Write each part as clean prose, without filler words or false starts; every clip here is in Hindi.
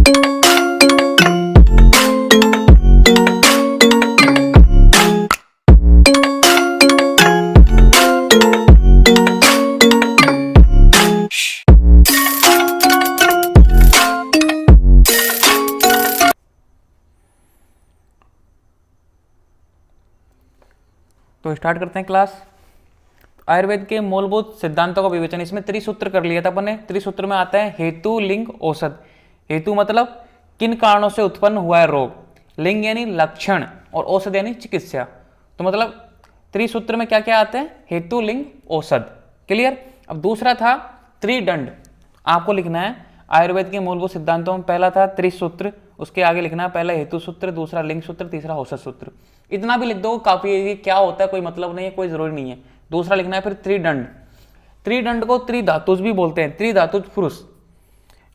तो स्टार्ट करते हैं क्लास। आयुर्वेद के मूलभूत सिद्धांतों का विवेचन, इसमें त्रिसूत्र कर लिया था अपन ने। त्रिसूत्र में आता है हेतु, लिंग, औषध। हेतु मतलब किन कारणों से उत्पन्न हुआ है रोग, लिंग यानी लक्षण, और औषध यानी चिकित्सा। तो मतलब त्रिसूत्र में क्या क्या आते हैं, हेतु, लिंग, औषध। क्लियर। अब दूसरा था त्रिदंड, आपको लिखना है आयुर्वेद के मूलभूत सिद्धांतों में। पहला था त्रिसूत्र, उसके आगे लिखना है पहला हेतु सूत्र, दूसरा लिंग सूत्र, तीसरा औषध सूत्र। इतना भी लिख दो काफी है। क्या होता है कोई मतलब नहीं है, कोई जरूरी नहीं है। दूसरा लिखना है फिर त्रिदंड। त्रिदंड को त्रिधातुज भी बोलते हैं, त्रिधातुज पुरुष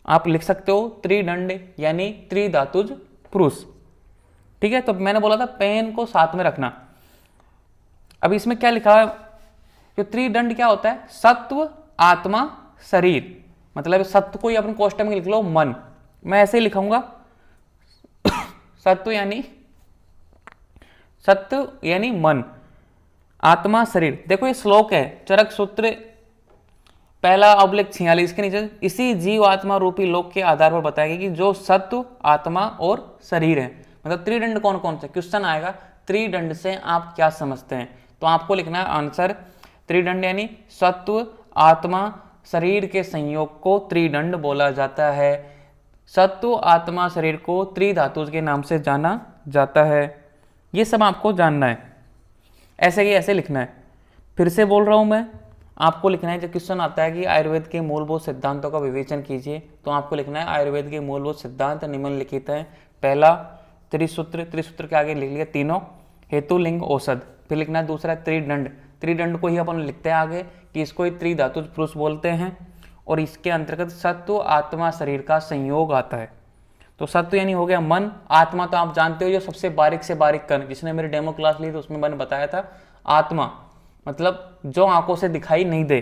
आप लिख सकते हो। त्रिदंड यानी त्रिधातुज पुरुष। ठीक है। तो मैंने बोला था पेन को साथ में रखना। अब इसमें क्या लिखा है, जो त्रिदंड क्या होता है, सत्व, आत्मा, शरीर। मतलब सत्व को ही अपने कोष्टक में लिख लो मन, मैं ऐसे ही लिखूंगा सत्व यानी मन, आत्मा, शरीर। देखो ये श्लोक है चरक सूत्र पहला अवलेख 46 के नीचे, इसी जीव आत्मा रूपी लोक के आधार पर बताया गया कि जो सत्व, आत्मा और शरीर है। मतलब त्रिदंड कौन कौन से, क्वेश्चन आएगा त्रिदंड से आप क्या समझते हैं, तो आपको लिखना है आंसर त्रिदंड यानी सत्व, आत्मा, शरीर के संयोग को त्रिदंड बोला जाता है। सत्व, आत्मा, शरीर को त्रिधातुज के नाम से जाना जाता है। ये सब आपको जानना है, ऐसे ही ऐसे लिखना है। फिर से बोल रहा हूं मैं, आपको लिखना है जब क्वेश्चन आता है कि आयुर्वेद के मूलभूत सिद्धांतों का विवेचन कीजिए, तो आपको लिखना है आयुर्वेद के मूलभूत सिद्धांत निम्नलिखित हैं। पहला त्रिसूत्र, त्रिसूत्र के आगे लिख लिया तीनों, हेतु, लिंग, औषध। फिर लिखना है दूसरा त्रिदंड, त्रिदंड को ही अपन लिखते हैं आगे कि इसको ही त्रिधातुज पुरुष बोलते हैं, और इसके अंतर्गत सत्व, आत्मा, शरीर का संयोग आता है। तो सत्व यानी हो गया मन, आत्मा तो आप जानते हो जो सबसे बारीक से बारीक कण, जिसने मेरी डेमो क्लास ली तो उसमें मैंने बताया था आत्मा मतलब जो आंखों से दिखाई नहीं दे,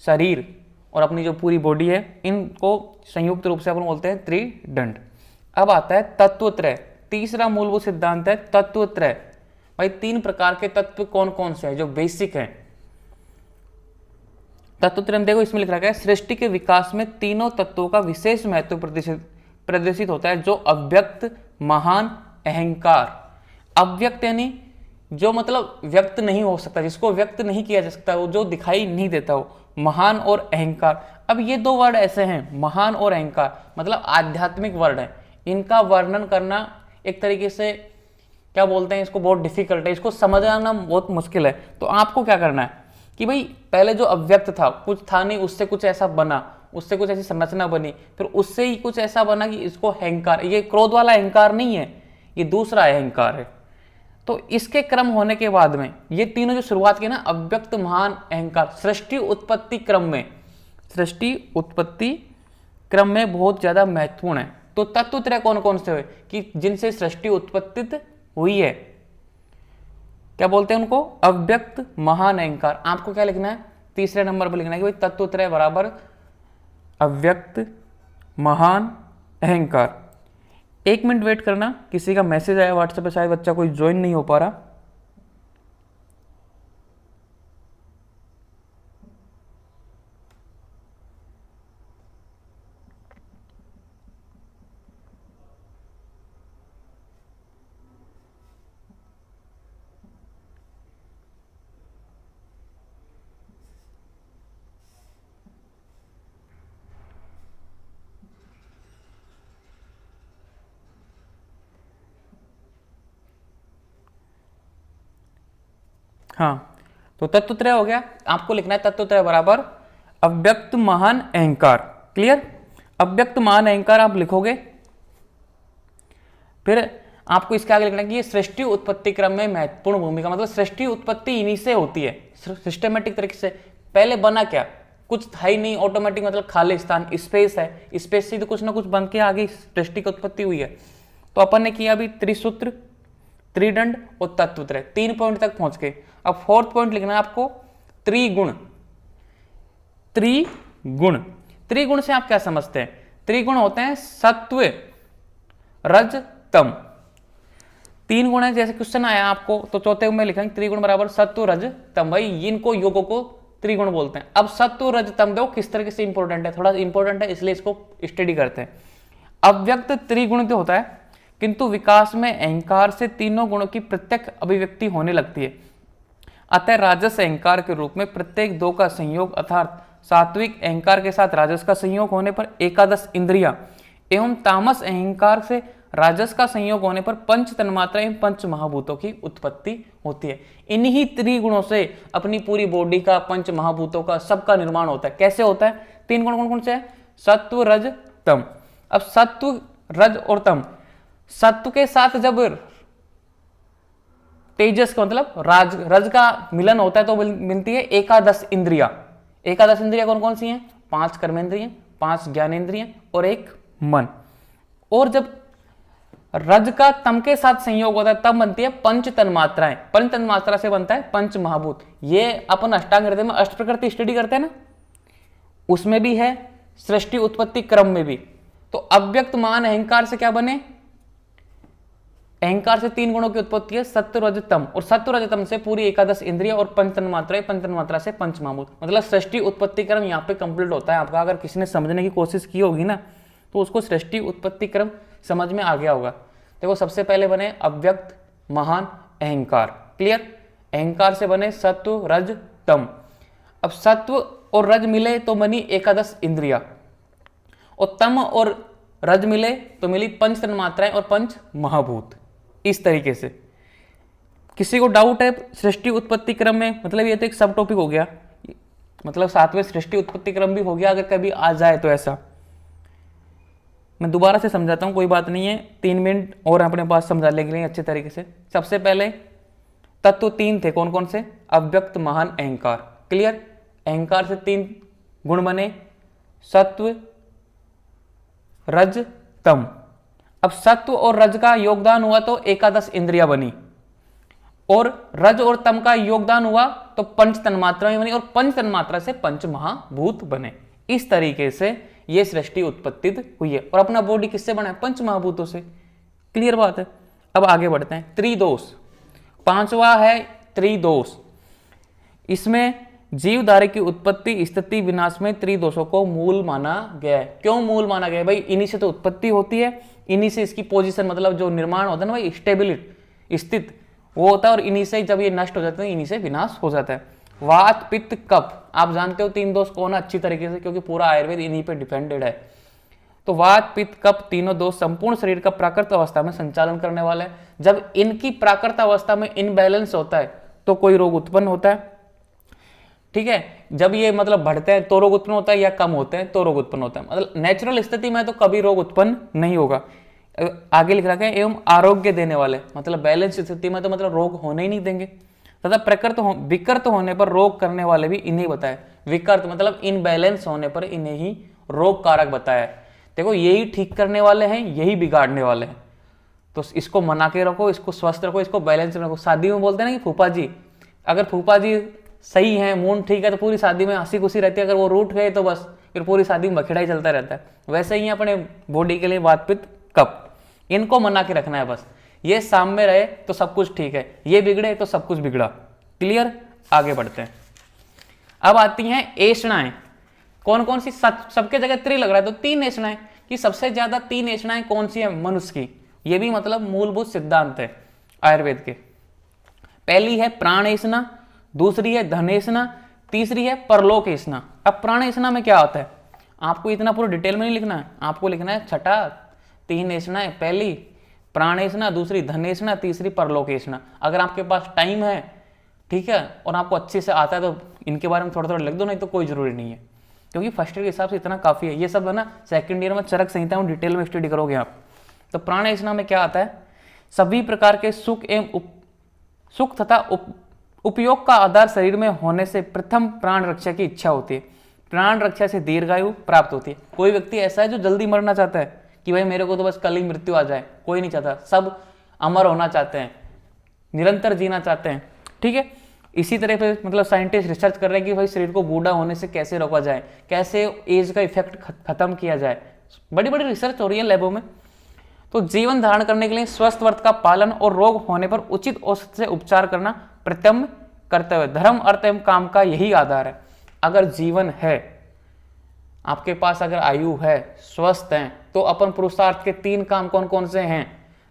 शरीर और अपनी जो पूरी बॉडी है, इनको संयुक्त रूप से अपन बोलते हैं त्रिदंड। अब आता है तत्वत्रय, तीसरा मूलभूत सिद्धांत है तत्वत्रय। भाई तीन प्रकार के तत्व कौन कौन से हैं जो बेसिक हैं तत्वत्रय में। देखो इसमें लिख रखा है सृष्टि के विकास में तीनों तत्वों का विशेष महत्व प्रदर्शित होता है, जो अव्यक्त, महान, अहंकार। अव्यक्त यानी जो मतलब व्यक्त नहीं हो सकता, जिसको व्यक्त नहीं किया जा सकता, वो जो दिखाई नहीं देता हो। महान और अहंकार, अब ये दो वर्ड ऐसे हैं, महान और अहंकार, मतलब आध्यात्मिक वर्ड है। इनका वर्णन करना एक तरीके से क्या बोलते हैं, इसको बहुत डिफिकल्ट है, इसको समझना बहुत मुश्किल है। तो आपको क्या करना है कि भाई पहले जो अव्यक्त था, कुछ था नहीं, उससे कुछ ऐसा बना, उससे कुछ ऐसी संरचना बनी, फिर उससे ही कुछ ऐसा बना कि इसको अहंकार, ये क्रोध वाला अहंकार नहीं है, ये दूसरा अहंकार है। तो इसके क्रम होने के बाद में ये तीनों जो शुरुआत की ना, अव्यक्त, महान, अहंकार, सृष्टि उत्पत्ति क्रम में, सृष्टि उत्पत्ति क्रम में बहुत ज्यादा महत्वपूर्ण है। तो तत्वत्रय कौन कौन से हुए कि जिनसे सृष्टि उत्पत्ति हुई है, क्या बोलते हैं उनको, अव्यक्त, महान, अहंकार। आपको क्या लिखना है, तीसरे नंबर पर लिखना है कि भाई तत्वत्रय बराबर अव्यक्त, महान, अहंकार। 1 मिनट वेट करना, किसी का मैसेज आया व्हाट्सएप पे, शायद बच्चा कोई ज्वाइन नहीं हो पा रहा। हाँ, तो तत्वत्रय हो गया। आपको लिखना है तत्वत्रय बराबर अव्यक्त, महान, अहंकार। क्लियर। अव्यक्त, महान, अहंकार आप लिखोगे, फिर आपको इसके आगे लिखना है कि ये सृष्टि उत्पत्ति क्रम में महत्वपूर्ण भूमिका, मतलब सृष्टि उत्पत्ति इन्हीं से होती है सिस्टमेटिक तरीके से। पहले बना क्या, कुछ था ही नहीं, ऑटोमेटिक मतलब खाली स्थान, स्पेस है, स्पेस से तो कुछ ना कुछ बन के आगे सृष्टि की उत्पत्ति हुई है। तो अपन ने किया अभी त्रिसूत्र, त्रिदंड और तत्वत्रय, 3 पॉइंट तक पहुंच गए। अब 4th पॉइंट लिखना है आपको त्रिगुण। त्रिगुण, त्रिगुण से आप क्या समझते हैं, त्रिगुण होते हैं सत्व, रज, तम। 3 गुण है, जैसे क्वेश्चन आया आपको तो चौथे में लिखेंगे त्रिगुण बराबर सत्व, रज, तम। भाई इनको योगों को त्रिगुण बोलते हैं। अब सत्व, रज, तम देखो किस तरीके से इंपॉर्टेंट है, थोड़ा इंपॉर्टेंट है इसलिए इसको स्टडी करते हैं। अव्यक्त त्रिगुण तो होता है, किंतु विकास में अहंकार से तीनों गुणों की प्रत्यक्ष अभिव्यक्ति होने लगती है। अतः राजस अहंकार के रूप में प्रत्येक 2 का संयोग अर्थात सात्विक अहंकार के साथ राजस का संयोग होने पर एकादश इंद्रिया एवं तामस अहंकार से राजस का संयोग होने पर पंच तन्मात्रा एवं पंच महाभूतों की उत्पत्ति होती है। इन्हीं त्रिगुणों से अपनी पूरी बॉडी का, पंच महाभूतों का, सबका निर्माण होता है। कैसे होता है? 3 गुण कौन कौन से है? सत्व, रज, तम। अब सत्व, रज और तम, सत्व के साथ जब तेजस का मतलब रज का मिलन होता है तो मिलती है एकादश इंद्रिया। एकादश इंद्रिया कौन कौन सी हैं? 5 कर्मेंद्रिय, 5 ज्ञानेंद्रिय और 1 मन। और जब रज का तम के साथ संयोग होता है तब बनती है पंच तन्मात्राएं। पंच तन्मात्रा से बनता है पंच महाभूत। ये अपन अष्टांग हृदय में अष्ट प्रकृति स्टडी करते हैं ना, उसमें भी है, सृष्टि उत्पत्ति क्रम में भी। तो अव्यक्त मान अहंकार से क्या बने? अहंकार से 3 गुणों की उत्पत्ति है, सत्व, रज, तम। और सत्व, रज, तम से पूरी एकादश इंद्रिय और पंच तन्मात्राएं, पंच तन्मात्रा से पंच महाभूत। मतलब सृष्टि उत्पत्ति क्रम यहाँ पे कंप्लीट होता है आपका। अगर किसी ने समझने की कोशिश की होगी ना तो उसको सृष्टि उत्पत्ति क्रम समझ में आ गया होगा। देखो सबसे पहले बने अव्यक्त महान अहंकार, क्लियर? अहंकार से बने सत्व, रज, तम। अब सत्व और रज मिले तो बनी एकादश इंद्रिया, और तम और रज मिले तो मिली पंच तन्मात्राएं और पंच महाभूत। इस तरीके से किसी को डाउट है सृष्टि उत्पत्ति क्रम में, मतलब ये तो एक सब टॉपिक हो गया, मतलब साथ में सृष्टि उत्पत्ति क्रम भी हो गया। अगर कभी आ जाए तो ऐसा मैं दोबारा से समझाता हूं, कोई बात नहीं है, 3 मिनट और अपने पास समझाने के लिए अच्छे तरीके से। सबसे पहले तत्व 3 थे, कौन कौन से? अव्यक्त महान अहंकार, क्लियर? अहंकार से 3 गुण बने, सत्व, रज, तम। अब सत्व और रज का योगदान हुआ तो एकादश इंद्रिया बनी, और रज और तम का योगदान हुआ तो पंच तन्मात्राएं बनी, और पंच तन्मात्रा से पंच महाभूत बने। इस तरीके से ये सृष्टि उत्पत्ति हुई है। और अपना बॉडी किससे बना है? पंच महाभूतों से, क्लियर बात है। अब आगे बढ़ते हैं। त्रिदोष, 5वां है त्रिदोष। इसमें जीवधारी की उत्पत्ति, स्थिति, विनाश में त्रिदोषों को मूल माना गया है। क्यों मूल माना गया है? भाई इन्हीं से तो उत्पत्ति होती है, इन्हीं से इसकी पोजीशन मतलब जो निर्माण होता है ना भाई, स्टेबिलिटी, स्थित, वो होता है, और इन्हीं से जब ये नष्ट हो जाते हैं इन्हीं से विनाश हो जाता है। वात, पित्त, कफ, आप जानते हो 3 दोष कौन है अच्छी तरीके से, क्योंकि पूरा आयुर्वेद इन्हीं पे डिपेंडेड है। तो वात, पित्त, कफ तीनों दोष संपूर्ण शरीर का प्राकृत अवस्था में संचालन करने वाले हैं। जब इनकी प्राकृत अवस्था में इनबैलेंस होता है तो कोई रोग उत्पन्न होता है, ठीक है? जब ये मतलब बढ़ते हैं तो रोग उत्पन्न होता है, या कम होते हैं तो रोग उत्पन्न होता है। मतलब नेचुरल स्थिति में तो कभी रोग उत्पन्न नहीं होगा। आगे लिख रखा है एवं आरोग्य देने वाले, मतलब बैलेंस स्थिति में तो मतलब रोग होने ही नहीं देंगे। तथा विकृत होने पर रोग करने वाले भी इन्हें बताए। विकृत मतलब इनबैलेंस होने पर इन्हें ही रोग कारक बताया। देखो यही ठीक करने वाले हैं, यही बिगाड़ने वाले हैं। तो इसको मना के रखो, इसको स्वस्थ रखो, इसको बैलेंस में रखो। शादी में बोलते हैं ना कि फूफा जी, अगर फूफा जी सही है, मूड ठीक है, तो पूरी शादी में हंसी खुशी रहती है। अगर वो रूठ गए तो बस फिर पूरी शादी में बखेड़ा ही चलता रहता है। वैसे ही अपने बॉडी के लिए वात, पित्त, कफ, इनको मना के रखना है बस। ये सामने रहे तो सब कुछ ठीक है, ये बिगड़े तो सब कुछ बिगड़ा। क्लियर? आगे बढ़ते हैं। अब आती हैं ऐषणाएं। कौन कौन सी? सबके जगह त्रि लग रहा है तो 3 ऐषणाएं, कि सबसे ज्यादा 3 ऐषणाएं कौन सी है मनुष्य की। ये भी मतलब मूलभूत सिद्धांत है आयुर्वेद के। पहली है प्राण ऐषणा, दूसरी है धन ऐषणा, तीसरी है परलोक ऐषणा। अब प्राण ऐषणा में क्या होता है? आपको इतना पूरा डिटेल में नहीं लिखना है, आपको लिखना है छठा 3 ऐषणाएं। पहली प्राण ऐषणा, दूसरी धन ऐषणा, तीसरी परलोक ऐषणा। अगर आपके पास टाइम है, ठीक है, और आपको अच्छे से आता है तो इनके बारे में थोड़ा थोड़ा लिख दो, नहीं तो कोई जरूरी नहीं है, क्योंकि फर्स्ट ईयर के हिसाब से इतना काफी है। ये सब है ना सेकंड ईयर में चरक संहिता में डिटेल में स्टडी करोगे आप। तो प्राण ऐषणा में क्या आता है? सभी प्रकार के सुख एवं सुख तथा उपयोग का आधार शरीर में होने से प्रथम प्राण रक्षा की इच्छा होती है। प्राण रक्षा से दीर्घायु प्राप्त होती है। कोई व्यक्ति ऐसा है जो जल्दी मरना चाहता है कि भाई मेरे को तो बस कल ही मृत्यु आ जाए, कोई नहीं चाहता। सब अमर होना चाहते हैं, निरंतर जीना चाहते हैं, ठीक है। इसी तरह पे मतलब साइंटिस्ट रिसर्च कर रहे हैं कि भाई शरीर को बूढ़ा होने से कैसे रोका जाए, कैसे एज का इफेक्ट खत्म किया जाए, बड़ी बड़ी रिसर्च हो रही है लैबों में। तो जीवन धारण करने के लिए स्वस्थ व्रत का पालन और रोग होने पर उचित औषध से उपचार करना प्रत्यम्य कर्तव्य, धर्म अर्थ एवं काम का यही आधार है। अगर जीवन है, आपके पास अगर आयु है, स्वस्थ हैं, तो अपन पुरुषार्थ के 3 काम कौन कौन से हैं?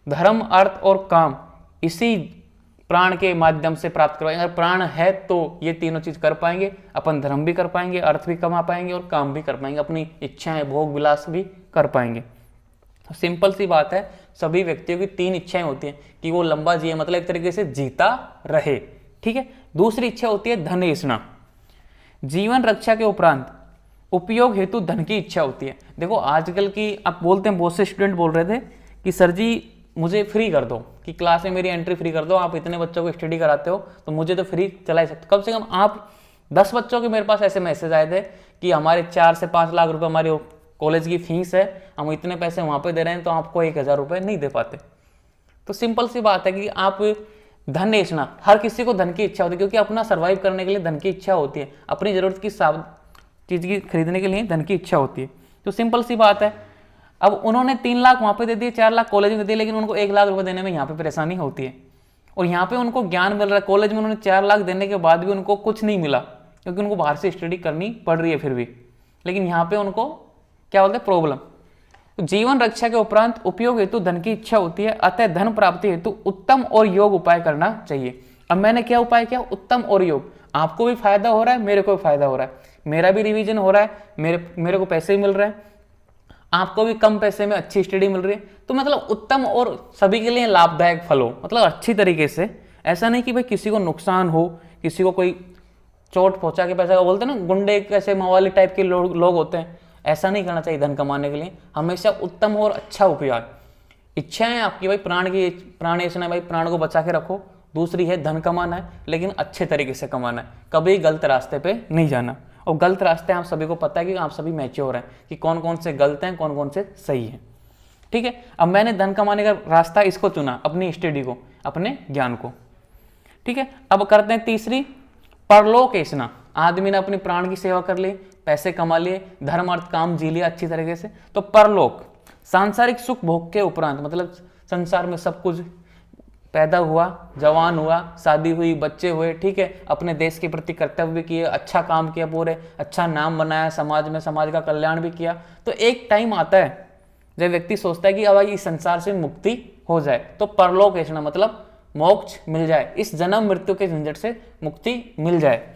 धर्म, अर्थ और काम, इसी प्राण के माध्यम से प्राप्त करवाएंगे। अगर प्राण है तो ये तीनों चीज कर पाएंगे, अपन धर्म भी कर पाएंगे, अर्थ भी कमा पाएंगे और काम भी कर पाएंगे, अपनी इच्छाएं भोग विलास भी कर पाएंगे। तो सिंपल सी बात है, सभी व्यक्तियों की 3 इच्छाएं होती हैं कि वो लंबा जिए, मतलब एक तरीके से जीता रहे, ठीक है। दूसरी इच्छा होती है धन ऐष्णा, जीवन रक्षा के उपरांत उपयोग हेतु धन की इच्छा होती है। देखो आजकल की आप बोलते हैं, बहुत से स्टूडेंट बोल रहे थे कि सर जी मुझे फ्री कर दो, कि क्लास में मेरी एंट्री फ्री कर दो, आप इतने बच्चों को स्टडी कराते हो तो मुझे तो फ्री चला ही सकते। कम से कम आप 10 बच्चों के मेरे पास ऐसे मैसेज आए थे कि हमारे 4 से 5 लाख रुपए हमारी कॉलेज की फीस है, हम इतने पैसे वहाँ पे दे रहे हैं तो आपको 1000 रुपये नहीं दे पाते। तो सिंपल सी बात है कि आप धन ऐष्णा, हर किसी को धन की इच्छा होती है, क्योंकि अपना सर्वाइव करने के लिए धन की इच्छा होती है, अपनी जरूरत की चीज़ की खरीदने के लिए धन की इच्छा होती है। तो सिंपल सी बात है, अब उन्होंने 3 लाख वहाँ पे दे दिए, 4 लाख कॉलेज में दे दिए, लेकिन उनको 1 लाख रुपए देने में यहाँ पे परेशानी होती है। और यहाँ पे उनको ज्ञान मिल रहा है, कॉलेज में उन्होंने 4 लाख देने के बाद भी उनको कुछ नहीं मिला, क्योंकि उनको बाहर से स्टडी करनी पड़ रही है फिर भी, लेकिन यहाँ पे उनको क्या बोलते हैं, प्रॉब्लम। तो जीवन रक्षा के उपरांत उपयोग हेतु धन की इच्छा होती है, अतः धन प्राप्ति हेतु उत्तम और योग उपाय करना चाहिए। अब मैंने क्या उपाय किया? उत्तम और योग। आपको भी फायदा हो रहा है, मेरे को भी फायदा हो रहा है, मेरा भी रिवीजन हो रहा है, मेरे को पैसे भी मिल रहे हैं, आपको भी कम पैसे में अच्छी स्टडी मिल रही है। तो मतलब उत्तम और सभी के लिए लाभदायक फल हो, मतलब अच्छी तरीके से। ऐसा नहीं कि भाई किसी को नुकसान हो, किसी को कोई चोट पहुंचा के पैसा, बोलते हैं ना गुंडे कैसे मवाली टाइप के लोग होते हैं, ऐसा नहीं करना चाहिए धन कमाने के लिए। हमेशा उत्तम और अच्छा उपयोग। इच्छा है आपकी भाई प्राण ऐसा भाई प्राण को बचा के रखो, दूसरी है धन कमाना है, लेकिन अच्छे तरीके से कमाना है, कभी गलत रास्ते पे नहीं जाना। और गलत रास्ते आप सभी को पता है कि आप सभी मैच्योर हैं कि कौन कौन से गलत हैं, कौन कौन से सही हैं, ठीक है। अब मैंने धन कमाने का रास्ता इसको चुना, अपनी स्टडी को, अपने ज्ञान को, ठीक है। अब करते हैं तीसरी, परलोक ऐसा। आदमी ने अपने प्राण की सेवा कर ली, पैसे कमा लिए, धर्म अर्थ काम जी लिया अच्छी तरीके से, तो परलोक सांसारिक सुख भोग के उपरांत, मतलब संसार में सब कुछ पैदा हुआ, जवान हुआ, शादी हुई, बच्चे हुए, ठीक है, अपने देश के प्रति कर्तव्य किए, अच्छा काम किया, पूरे अच्छा नाम बनाया समाज में, समाज का कल्याण भी किया। तो एक टाइम आता है जब व्यक्ति सोचता है कि अब इस संसार से मुक्ति हो जाए, तो परलोक ऐसा मतलब मोक्ष मिल जाए, इस जन्म मृत्यु के झंझट से मुक्ति मिल जाए।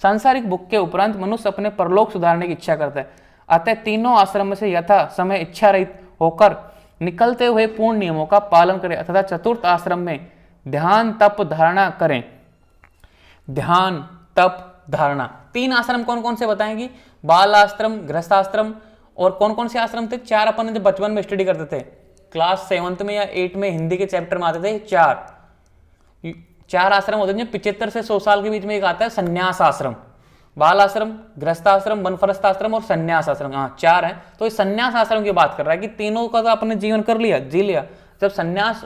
सांसारिक भोग के उपरांत मनुष्य अपने परलोक सुधारने की इच्छा करता है, अतः तीनों आश्रम में से यथा समय इच्छा रहित होकर निकलते हुए पूर्ण नियमों का पालन करें, तथा चतुर्थ आश्रम में ध्यान तप धारणा करें। ध्यान तप धारणा, 3 आश्रम कौन कौन से बताएंगी? बाल आश्रम, गृहस्थ आश्रम, और कौन कौन से आश्रम थे? 4 अपन जब बचपन में स्टडी करते थे, क्लास 7th में या 8 में हिंदी के चैप्टर में आते थे, 4 आश्रम होते हैं। 75 से 100 साल के बीच में एक आता है संन्यास आश्रम, बाल आश्रम, गृहस्थ आश्रम, वनप्रस्थ आश्रम और संन्यास आश्रम, हाँ 4 हैं। तो इस संन्यास आश्रम की बात कर रहा है कि तीनों का तो अपने जीवन कर लिया, जी लिया। जब संन्यास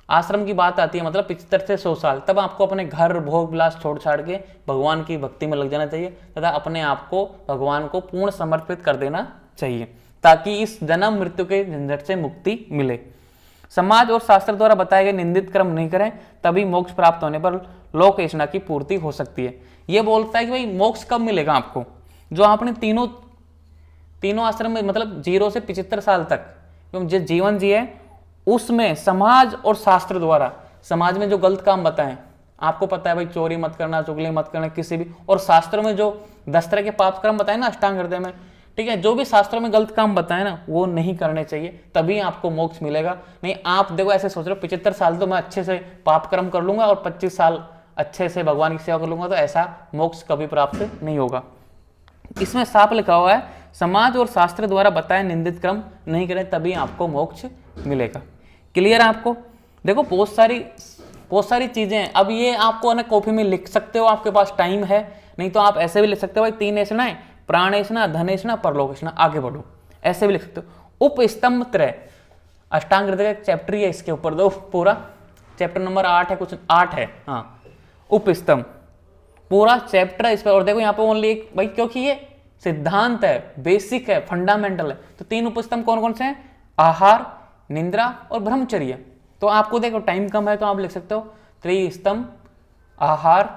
आश्रम की बात आती है, मतलब 75 से 100 साल, तब आपको अपने घर भोग विलास छोड़ छाड़ के भगवान की भक्ति में लग जाना चाहिए, तथा अपने आप को भगवान को पूर्ण समर्पित कर देना चाहिए, ताकि इस जन्म मृत्यु के झंझट से मुक्ति मिले। समाज और शास्त्र द्वारा बताए गए निंदित कर्म नहीं करें, तभी मोक्ष प्राप्त होने पर लोक ऐसा की पूर्ति हो सकती है। यह बोलता है कि भाई मोक्ष कब मिलेगा आपको? जो आपने तीनों आश्रम में, मतलब 0 से 75 साल तक जो जीवन जिए, उसमें समाज और शास्त्र द्वारा, समाज में जो गलत काम बताएं, आपको पता है भाई चोरी मत करना, चुगली मत करना किसी भी, और शास्त्रों में जो 10 तरह के पाप कर्म बताए ना अष्टांग हृदय में, ठीक है, जो भी शास्त्रों में गलत काम बताए ना वो नहीं करने चाहिए, तभी आपको मोक्ष मिलेगा। नहीं आप देखो ऐसे सोच रहे हो 75 साल तो मैं अच्छे से पाप कर्म कर लूंगा और 25 साल अच्छे से भगवान की सेवा कर लूंगा, तो ऐसा मोक्ष कभी प्राप्त नहीं होगा। इसमें साफ लिखा हुआ है समाज और शास्त्र द्वारा बताए निंदित कर्म नहीं करें, तभी आपको मोक्ष मिलेगा। क्लियर है आपको? देखो बहुत सारी चीजें हैं। अब ये आपको ना कॉपी में लिख सकते हो, आपके पास टाइम है, नहीं तो आप ऐसे भी लिख सकते हो, भाई 3 ऐसा है, प्राण ऐसा, धन ऐसा, परलोक ऐसा, आगे बढ़ो, ऐसे भी लिख सकते हो। उपस्तंभ त्रय, अष्टांग हृदय का चैप्टर है, इसके ऊपर दो पूरा चैप्टर नंबर 8 है, कुछ 8 है, हाँ, उपस्तंभ पूरा चैप्टर इस पर। और देखो यहाँ पे ओनली एक, भाई क्योंकि ये सिद्धांत है, बेसिक है, फंडामेंटल है। तो 3 उपस्तंभ कौन कौन से हैं? आहार, निद्रा और ब्रह्मचर्य। तो आपको देखो टाइम कम है तो आप लिख सकते हो त्रिस्तंभ, आहार,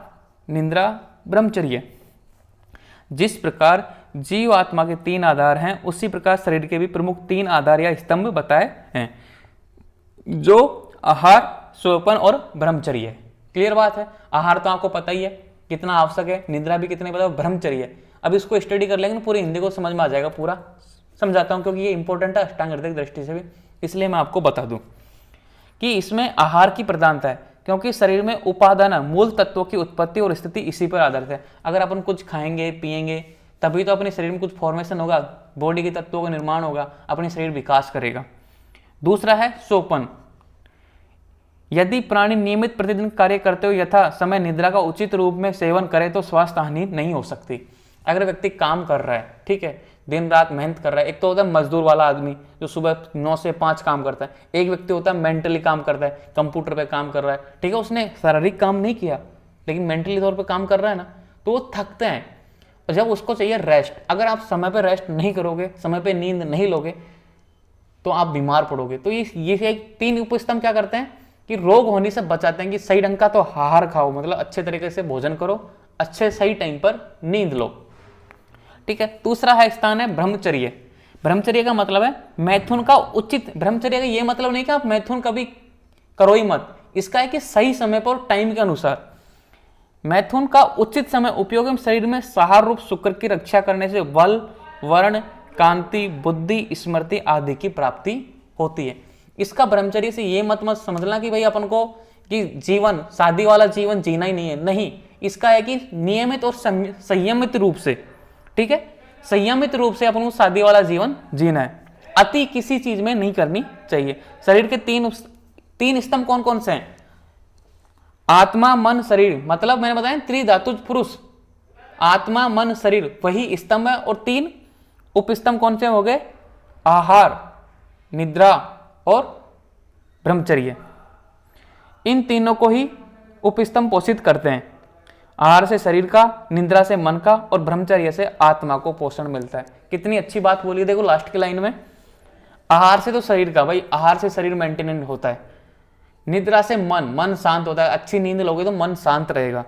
निद्रा, ब्रह्मचर्य। जिस प्रकार जीव आत्मा के 3 आधार हैं, उसी प्रकार शरीर के भी प्रमुख 3 आधार या स्तंभ बताए हैं, जो आहार, सोपन और ब्रह्मचर्य। क्लियर बात है? आहार तो आपको पता ही है कितना आवश्यक है, निद्रा भी कितने पता, ब्रह्मचर्य। अब इसको स्टडी कर लेंगे पूरी हिंदी को समझ में आ जाएगा, पूरा समझाता हूं क्योंकि ये इंपॉर्टेंट है अष्टांग हृदय की दृष्टि से भी, इसलिए मैं आपको बता दूं कि इसमें आहार की प्रधानता है, क्योंकि शरीर में उपादान मूल तत्वों की उत्पत्ति और स्थिति इसी पर आधारित है। अगर अपन कुछ खाएंगे पिएंगे तभी तो अपने शरीर में कुछ फॉर्मेशन होगा, बॉडी के तत्वों का निर्माण होगा, अपने शरीर विकास करेगा। दूसरा है सोपन। यदि प्राणी नियमित प्रतिदिन कार्य करते हुए यथा समय निद्रा का उचित रूप में सेवन करे तो स्वास्थ्य हानि नहीं हो सकती। अगर व्यक्ति काम कर रहा है, ठीक है, दिन रात मेहनत कर रहा है, एक तो होता है मजदूर वाला आदमी जो सुबह 9 से 5 काम करता है, एक व्यक्ति होता है मेंटली काम करता है, कंप्यूटर पे काम कर रहा है, ठीक है, उसने शारीरिक काम नहीं किया लेकिन मेंटली तौर पे काम कर रहा है ना, तो वो थकते हैं और जब उसको चाहिए रेस्ट। अगर आप समय पे रेस्ट नहीं करोगे, समय पे नींद नहीं लोगे तो आप बीमार पड़ोगे। तो ये 3 उपस्तंभ क्या करते हैं कि रोग होने से बचाते हैं कि सही ढंग का तो आहार खाओ, मतलब अच्छे तरीके से भोजन करो, अच्छे सही टाइम पर नींद लो, ठीक है। दूसरा है स्थान है ब्रह्मचर्य। ब्रह्मचर्य का मतलब है मैथुन का उचित। ब्रह्मचर्य का ये मतलब नहीं कि आप मैथुन कभी करो ही मत, इसका है कि सही समय पर टाइम के अनुसार मैथुन का उचित समय उपयोग एवं शरीर में साहार रूप शुक्र की रक्षा करने से बल, वर्ण, कांति, बुद्धि, स्मृति आदि की प्राप्ति होती है। इसका ब्रह्मचर्य से ये मत समझना कि भाई अपन को कि जीवन शादी वाला जीवन जीना ही नहीं है, नहीं। इसका है कि नियमित और संयमित रूप से, ठीक है, संयमित रूप से अपन को शादी वाला जीवन जीना है, अति किसी चीज में नहीं करनी चाहिए। शरीर के 3 स्तंभ कौन कौन से हैं? आत्मा, मन, शरीर, मतलब मैंने बताया त्रिधातुज पुरुष, आत्मा, मन, शरीर वही स्तंभ है। और 3 उपस्तंभ कौन से हो गए? आहार, निद्रा और ब्रह्मचर्य। इन तीनों को ही उपस्तंभ पोषित करते हैं। आहार से शरीर का, निद्रा से मन का और ब्रह्मचर्य से आत्मा को पोषण मिलता है। कितनी अच्छी बात बोली, देखो लास्ट की लाइन में, आहार से तो शरीर का, भाई आहार से शरीर मेंटेनेंस होता है, निद्रा से मन शांत होता है, अच्छी नींद लोगे तो मन शांत रहेगा,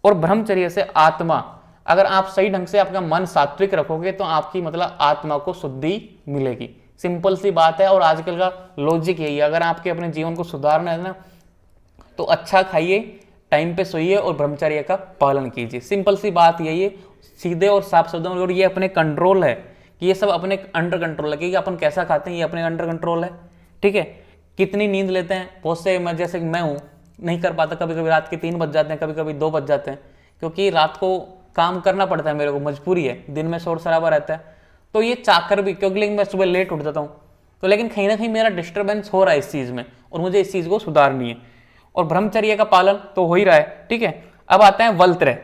और ब्रह्मचर्य से आत्मा, अगर आप सही ढंग से अपना मन सात्विक रखोगे तो आपकी मतलब आत्मा को शुद्धि मिलेगी। सिंपल सी बात है और आजकल का लॉजिक यही है। अगर आपके अपने जीवन को सुधारना है ना तो अच्छा खाइए, टाइम पे सोइए और ब्रह्मचर्य का पालन कीजिए। सिंपल सी बात यही है, सीधे और साफ शब्दों में। और ये अपने कंट्रोल है कि ये सब अपने अंडर कंट्रोल है, कि अपन कैसा खाते हैं ये अपने अंडर कंट्रोल है, ठीक है। कितनी नींद लेते हैं, बहुत से मैं जैसे मैं हूँ नहीं कर पाता, कभी कभी रात के 3 बज जाते हैं, कभी कभी 2 बज जाते हैं, क्योंकि रात को काम करना पड़ता है मेरे को, मजबूरी है, दिन में शोर शराबा रहता है। तो ये चाकर भी, क्योंकि लेकिन मैं सुबह लेट उठ जाता हूँ, तो लेकिन कहीं ना कहीं मेरा डिस्टर्बेंस हो रहा है इस चीज़ में और मुझे इस चीज़ को सुधारनी है। और ब्रह्मचर्य का पालन तो हो ही रहा है, ठीक है। अब आता है बलत्रय,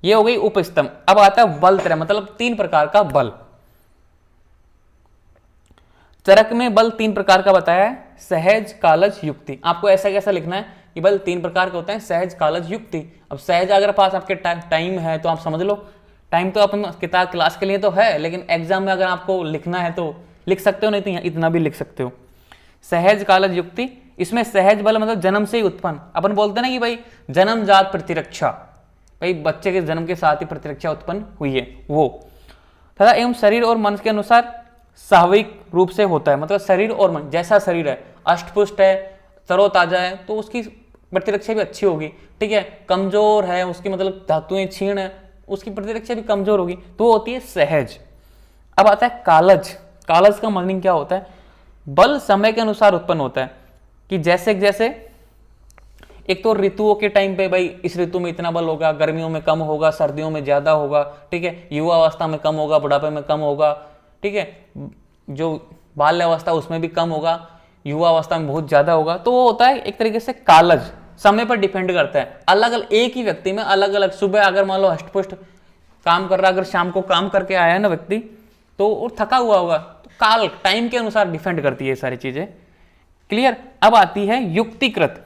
ये हो गई उपस्तंभ। अब आता है बलत्रय, मतलब 3 प्रकार का बल। चरक में बल 3 प्रकार का बताया है, सहज, कालज, युक्ति। आपको ऐसा कैसा लिखना है कि बल 3 प्रकार के होते हैं, सहज, कालज, युक्ति। अब सहज अगर पास आपके टाइम है तो आप समझ लो, टाइम तो अपन किताब क्लास के लिए तो है, लेकिन एग्जाम में अगर आपको लिखना है तो लिख सकते हो, नहीं तो इतना भी लिख सकते हो। सहज, कालज, युक्ति। इसमें सहज बल मतलब जन्म से ही उत्पन्न, अपन बोलते हैं ना कि भाई जन्मजात प्रतिरक्षा, भाई बच्चे के जन्म के साथ ही प्रतिरक्षा उत्पन्न हुई है वो, तथा एवं शरीर और मन के अनुसार स्वाभाविक रूप से होता है। मतलब शरीर और मन, जैसा शरीर है, अष्टपुष्ट है, तरोताजा है, तो उसकी प्रतिरक्षा भी अच्छी होगी, ठीक है। कमजोर है, उसकी मतलब धातुएं क्षीण है, उसकी प्रतिरक्षा भी कमजोर होगी, तो वो होती है सहज। अब आता है कालज। कालज का मीनिंग क्या होता है? बल समय के अनुसार उत्पन्न होता है, कि जैसे जैसे एक तो ऋतुओं के टाइम पे भाई इस ऋतु में इतना बल होगा, गर्मियों में कम होगा, सर्दियों में ज्यादा होगा, ठीक है, युवा अवस्था में कम होगा, बुढ़ापे में कम होगा, ठीक है, जो बाल्यावस्था उसमें भी कम होगा, युवा अवस्था में बहुत ज्यादा होगा। तो वो होता है एक तरीके से कालज, समय पर डिपेंड करता है। अलग अलग एक ही व्यक्ति में अलग अलग, सुबह अगर मान लो हष्टपुष्ट काम कर रहा, अगर शाम को काम करके आया है ना व्यक्ति तो वो थका हुआ होगा, तो काल टाइम के अनुसार डिपेंड करती है ये सारी चीजें। क्लियर। अब आती है युक्तिकृत।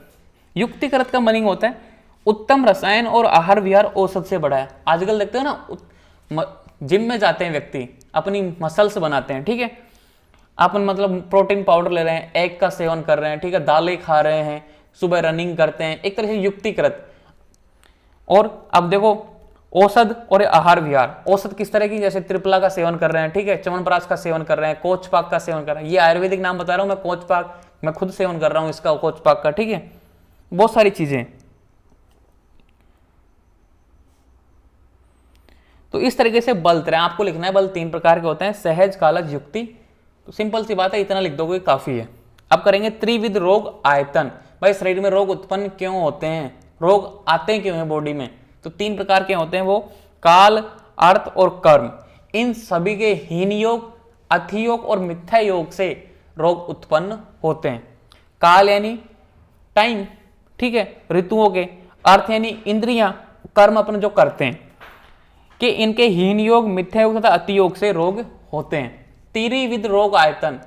युक्तिकृत का मीनिंग होता है उत्तम रसायन और आहार विहार औसत से बड़ा है। आजकल देखते हो ना, जिम में जाते हैं व्यक्ति, अपनी मसल्स बनाते हैं, ठीक है, अपन मतलब प्रोटीन पाउडर ले रहे हैं, एग का सेवन कर रहे हैं, ठीक है, दालें खा रहे हैं, सुबह रनिंग करते हैं, एक तरह से युक्तिकृत। और अब देखो औषध और आहार विहार, औषध किस तरह की, जैसे त्रिफला का सेवन कर रहे हैं, ठीक है, च्यवनप्राश का सेवन कर रहे हैं, कोचपाक का सेवन कर रहे हैं, ये आयुर्वेदिक नाम बता रहा हूं मैं, कोचपाक मैं खुद सेवन कर रहा हूं इसका, कोचपाक का, ठीक है, बहुत सारी चीजें। तो इस तरीके से बल तरह आपको लिखना है, बल 3 प्रकार के होते हैं, सहज, कालज, युक्ति। तो सिंपल सी बात है, इतना लिख दोगे काफी है। अब करेंगे त्रिविध रोग आयतन, भाई शरीर में रोग उत्पन्न क्यों होते हैं, रोग आते क्यों हैं बॉडी में, तो 3 प्रकार के होते हैं वो, काल, अर्थ और कर्म। इन सभी के हीन योग, अतियोग और मिथ्या योग से रोग उत्पन्न होते हैं। काल यानी टाइम, ठीक है, ऋतुओं के, अर्थ यानी इंद्रियां, कर्म अपन जो करते हैं, कि इनके हीन योग, मिथ्या योग तथा अतियोग से रोग होते हैं। त्रिविध रोग आयतन,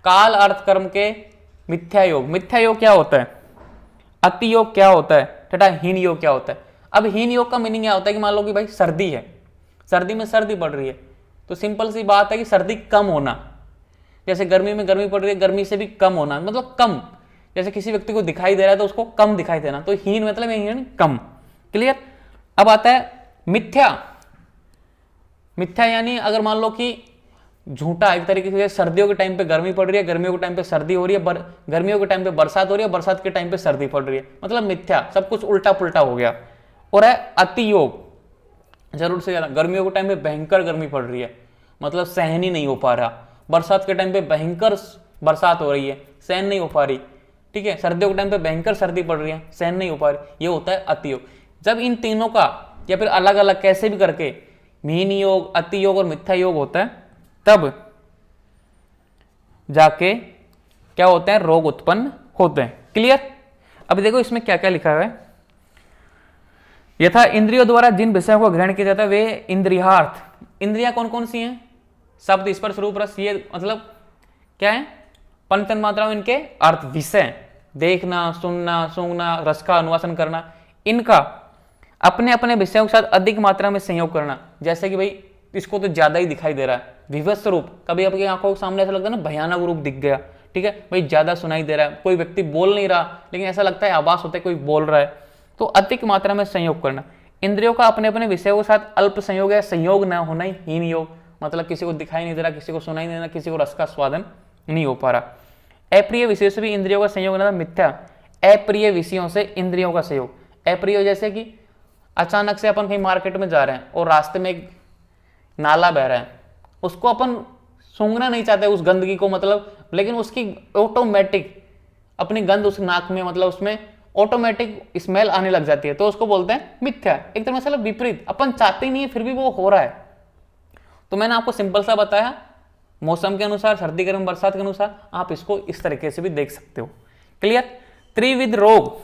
काल, अर्थ, कर्म के मिथ्या योग, मिथ्या योग क्या होता है, अति योग क्या होता है तथा हीन योग क्या होता है। अब हीन योग का मीनिंग क्या होता है कि मान लो कि भाई सर्दी है, सर्दी में सर्दी पड़ रही है, तो सिंपल सी बात है कि सर्दी कम होना, जैसे गर्मी में गर्मी पड़ रही है, गर्मी से भी कम होना, मतलब कम, जैसे किसी व्यक्ति को दिखाई दे रहा है तो उसको कम दिखाई देना, तो हीन मतलब हीन कम, क्लियर। अब आता है मिथ्या, मिथ्या यानी अगर मान लो कि झूठा, एक तरीके से सर्दियों के टाइम पे गर्मी पड़ रही है, गर्मियों के टाइम पे सर्दी हो रही है, गर्मियों के टाइम पे बरसात हो रही है, बरसात के टाइम पे सर्दी पड़ रही है, मतलब मिथ्या, सब कुछ उल्टा पुल्टा हो गया। और है अति योग, जरूर से ज्यादा, गर्मियों के टाइम पे भयंकर गर्मी पड़ रही है, मतलब सहन ही नहीं हो पा रहा, बरसात के टाइम पे भयंकर बरसात हो रही है, सहन नहीं हो पा रही, ठीक है, सर्दियों के टाइम पे भयंकर सर्दी पड़ रही है, सहन नहीं हो पा रही, ये होता है अति योग। जब इन तीनों का या फिर अलग अलग कैसे भी करके हीन योग, अति योग और मिथ्या योग होता है, तब जाके क्या होते हैं, रोग उत्पन्न होते हैं, क्लियर। अब देखो इसमें क्या क्या लिखा है, यथा इंद्रियों द्वारा जिन विषयों को ग्रहण किया जाता है वे इंद्रियार्थ, इंद्रियां कौन कौन सी हैं, शब्द, स्पर्श, रूप, रस, ये मतलब क्या है, पंच मात्राओं, इनके अर्थ, विषय, देखना, सुनना, सूंघना, रस का अनुवासन करना, इनका अपने अपने विषयों के साथ अधिक मात्रा में संयोग करना, जैसे कि भाई इसको तो ज्यादा ही दिखाई दे रहा है, विभत्स रूप, कभी आपकी आंखों के सामने ऐसा लगता है ना भयानक रूप दिख गया, ठीक है, भाई ज्यादा सुनाई दे रहा है, कोई व्यक्ति बोल नहीं रहा लेकिन ऐसा लगता है आवाज होता है कोई बोल रहा है, तो अधिक मात्रा में संयोग करना। इंद्रियों का अपने अपने विषयों के साथ अल्प संयोग या संयोग न होना ही हीन योग, मतलब किसी को दिखाई नहीं दे रहा, किसी को सुनाई नहीं दे रहा, किसी को रस का स्वादन नहीं हो पा रहा। अप्रिय विषयों से भी इंद्रियों का संयोग ना मिथ्या, अप्रिय विषयों से इंद्रियों का संयोग, अप्रिय जैसे कि अचानक से अपन कहीं मार्केट में जा रहे हैं और रास्ते में एक नाला बह रहा है, उसको अपन सूंघना नहीं चाहते उस गंदगी को, मतलब लेकिन उसकी ऑटोमेटिक अपनी गंध उस नाक में, मतलब उसमें ऑटोमेटिक स्मेल आने लग जाती है, तो उसको बोलते हैं मिथ्या। एक तरह से विपरीत, अपन चाहते ही नहीं है फिर भी वो हो रहा है। तो मैंने आपको सिंपल सा बताया, मौसम के अनुसार, सर्दी गर्म बरसात के अनुसार आप इसको इस तरीके से भी देख सकते हो, क्लियर। त्रिविध रोग,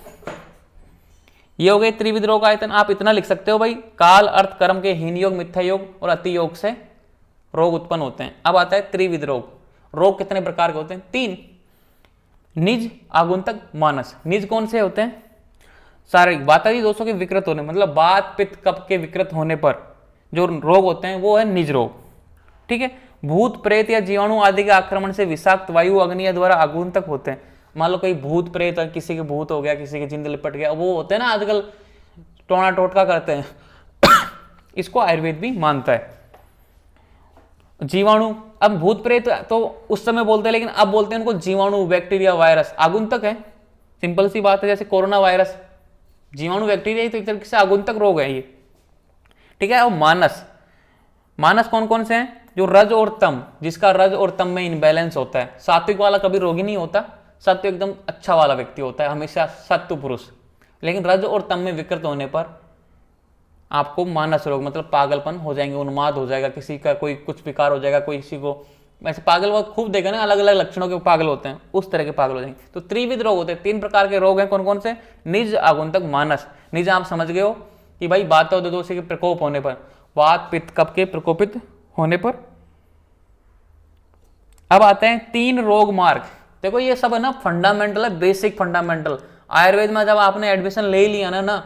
ये हो गए त्रिविध रोग आयतन, आप इतना लिख सकते हो भाई, काल, अर्थ, कर्म के हीन योग, मिथ्या योग और अति योग से रोग उत्पन्न होते हैं। अब आता है त्रिविध रोग, रोग कितने प्रकार के होते हैं, 3, निज, आगुंतक, मानस। निज कौन से होते हैं, सारे वातावरी दोषों के विकृत होने, मतलब बात, पित्त, कफ के विकृत होने पर जो रोग होते हैं वो है निज रोग, ठीक है। भूत, प्रेत या जीवाणु आदि के आक्रमण से विषाक्त वायु, अग्नि द्वारा आगुंतक होते हैं। मान लो कोई भूत प्रेत, किसी के भूत हो गया, किसी के जिंद लिपट गया, वो होते हैं ना आजकल टोना टोटका करते हैं इसको आयुर्वेद भी मानता है। जीवाणु, अब भूत प्रेत तो उस समय बोलते हैं लेकिन अब बोलते हैं उनको जीवाणु, बैक्टीरिया, वायरस, आगुंतक है, सिंपल सी बात है। जैसे कोरोना वायरस जीवाणु, बैक्टीरिया, तो एक तरीके से आगुंतक रोग है ये, ठीक है। और मानस, मानस कौन कौन से हैं, जो रज और तम, जिसका रज और तम में इनबैलेंस होता है। सात्विक वाला कभी रोगी नहीं होता, सत्व एकदम अच्छा वाला व्यक्ति होता है, हमेशा सत्व पुरुष, लेकिन रज और तम में विकृत होने पर आपको मानस रोग, मतलब पागलपन हो जाएंगे, उन्माद हो जाएगा, किसी का कोई कुछ विकार हो जाएगा, कोई किसी को ऐसे पागल वो खूब देखा ना, अलग अलग लक्षणों के पागल होते हैं, उस तरह के पागल हो जाएंगे। तो त्रिविध रोग होते हैं, 3 प्रकार के रोग हैं, कौन कौन से, निज, आगुंतक, मानस। निज आप समझ गए हो कि भाई वात और दोषी के प्रकोप होने पर, वात, पित्त, कफ के प्रकोपित होने पर। अब आते हैं 3 रोग मार्ग। देखो ये सब है ना फंडामेंटल है, बेसिक फंडामेंटल। आयुर्वेद में जब आपने एडमिशन ले लिया ना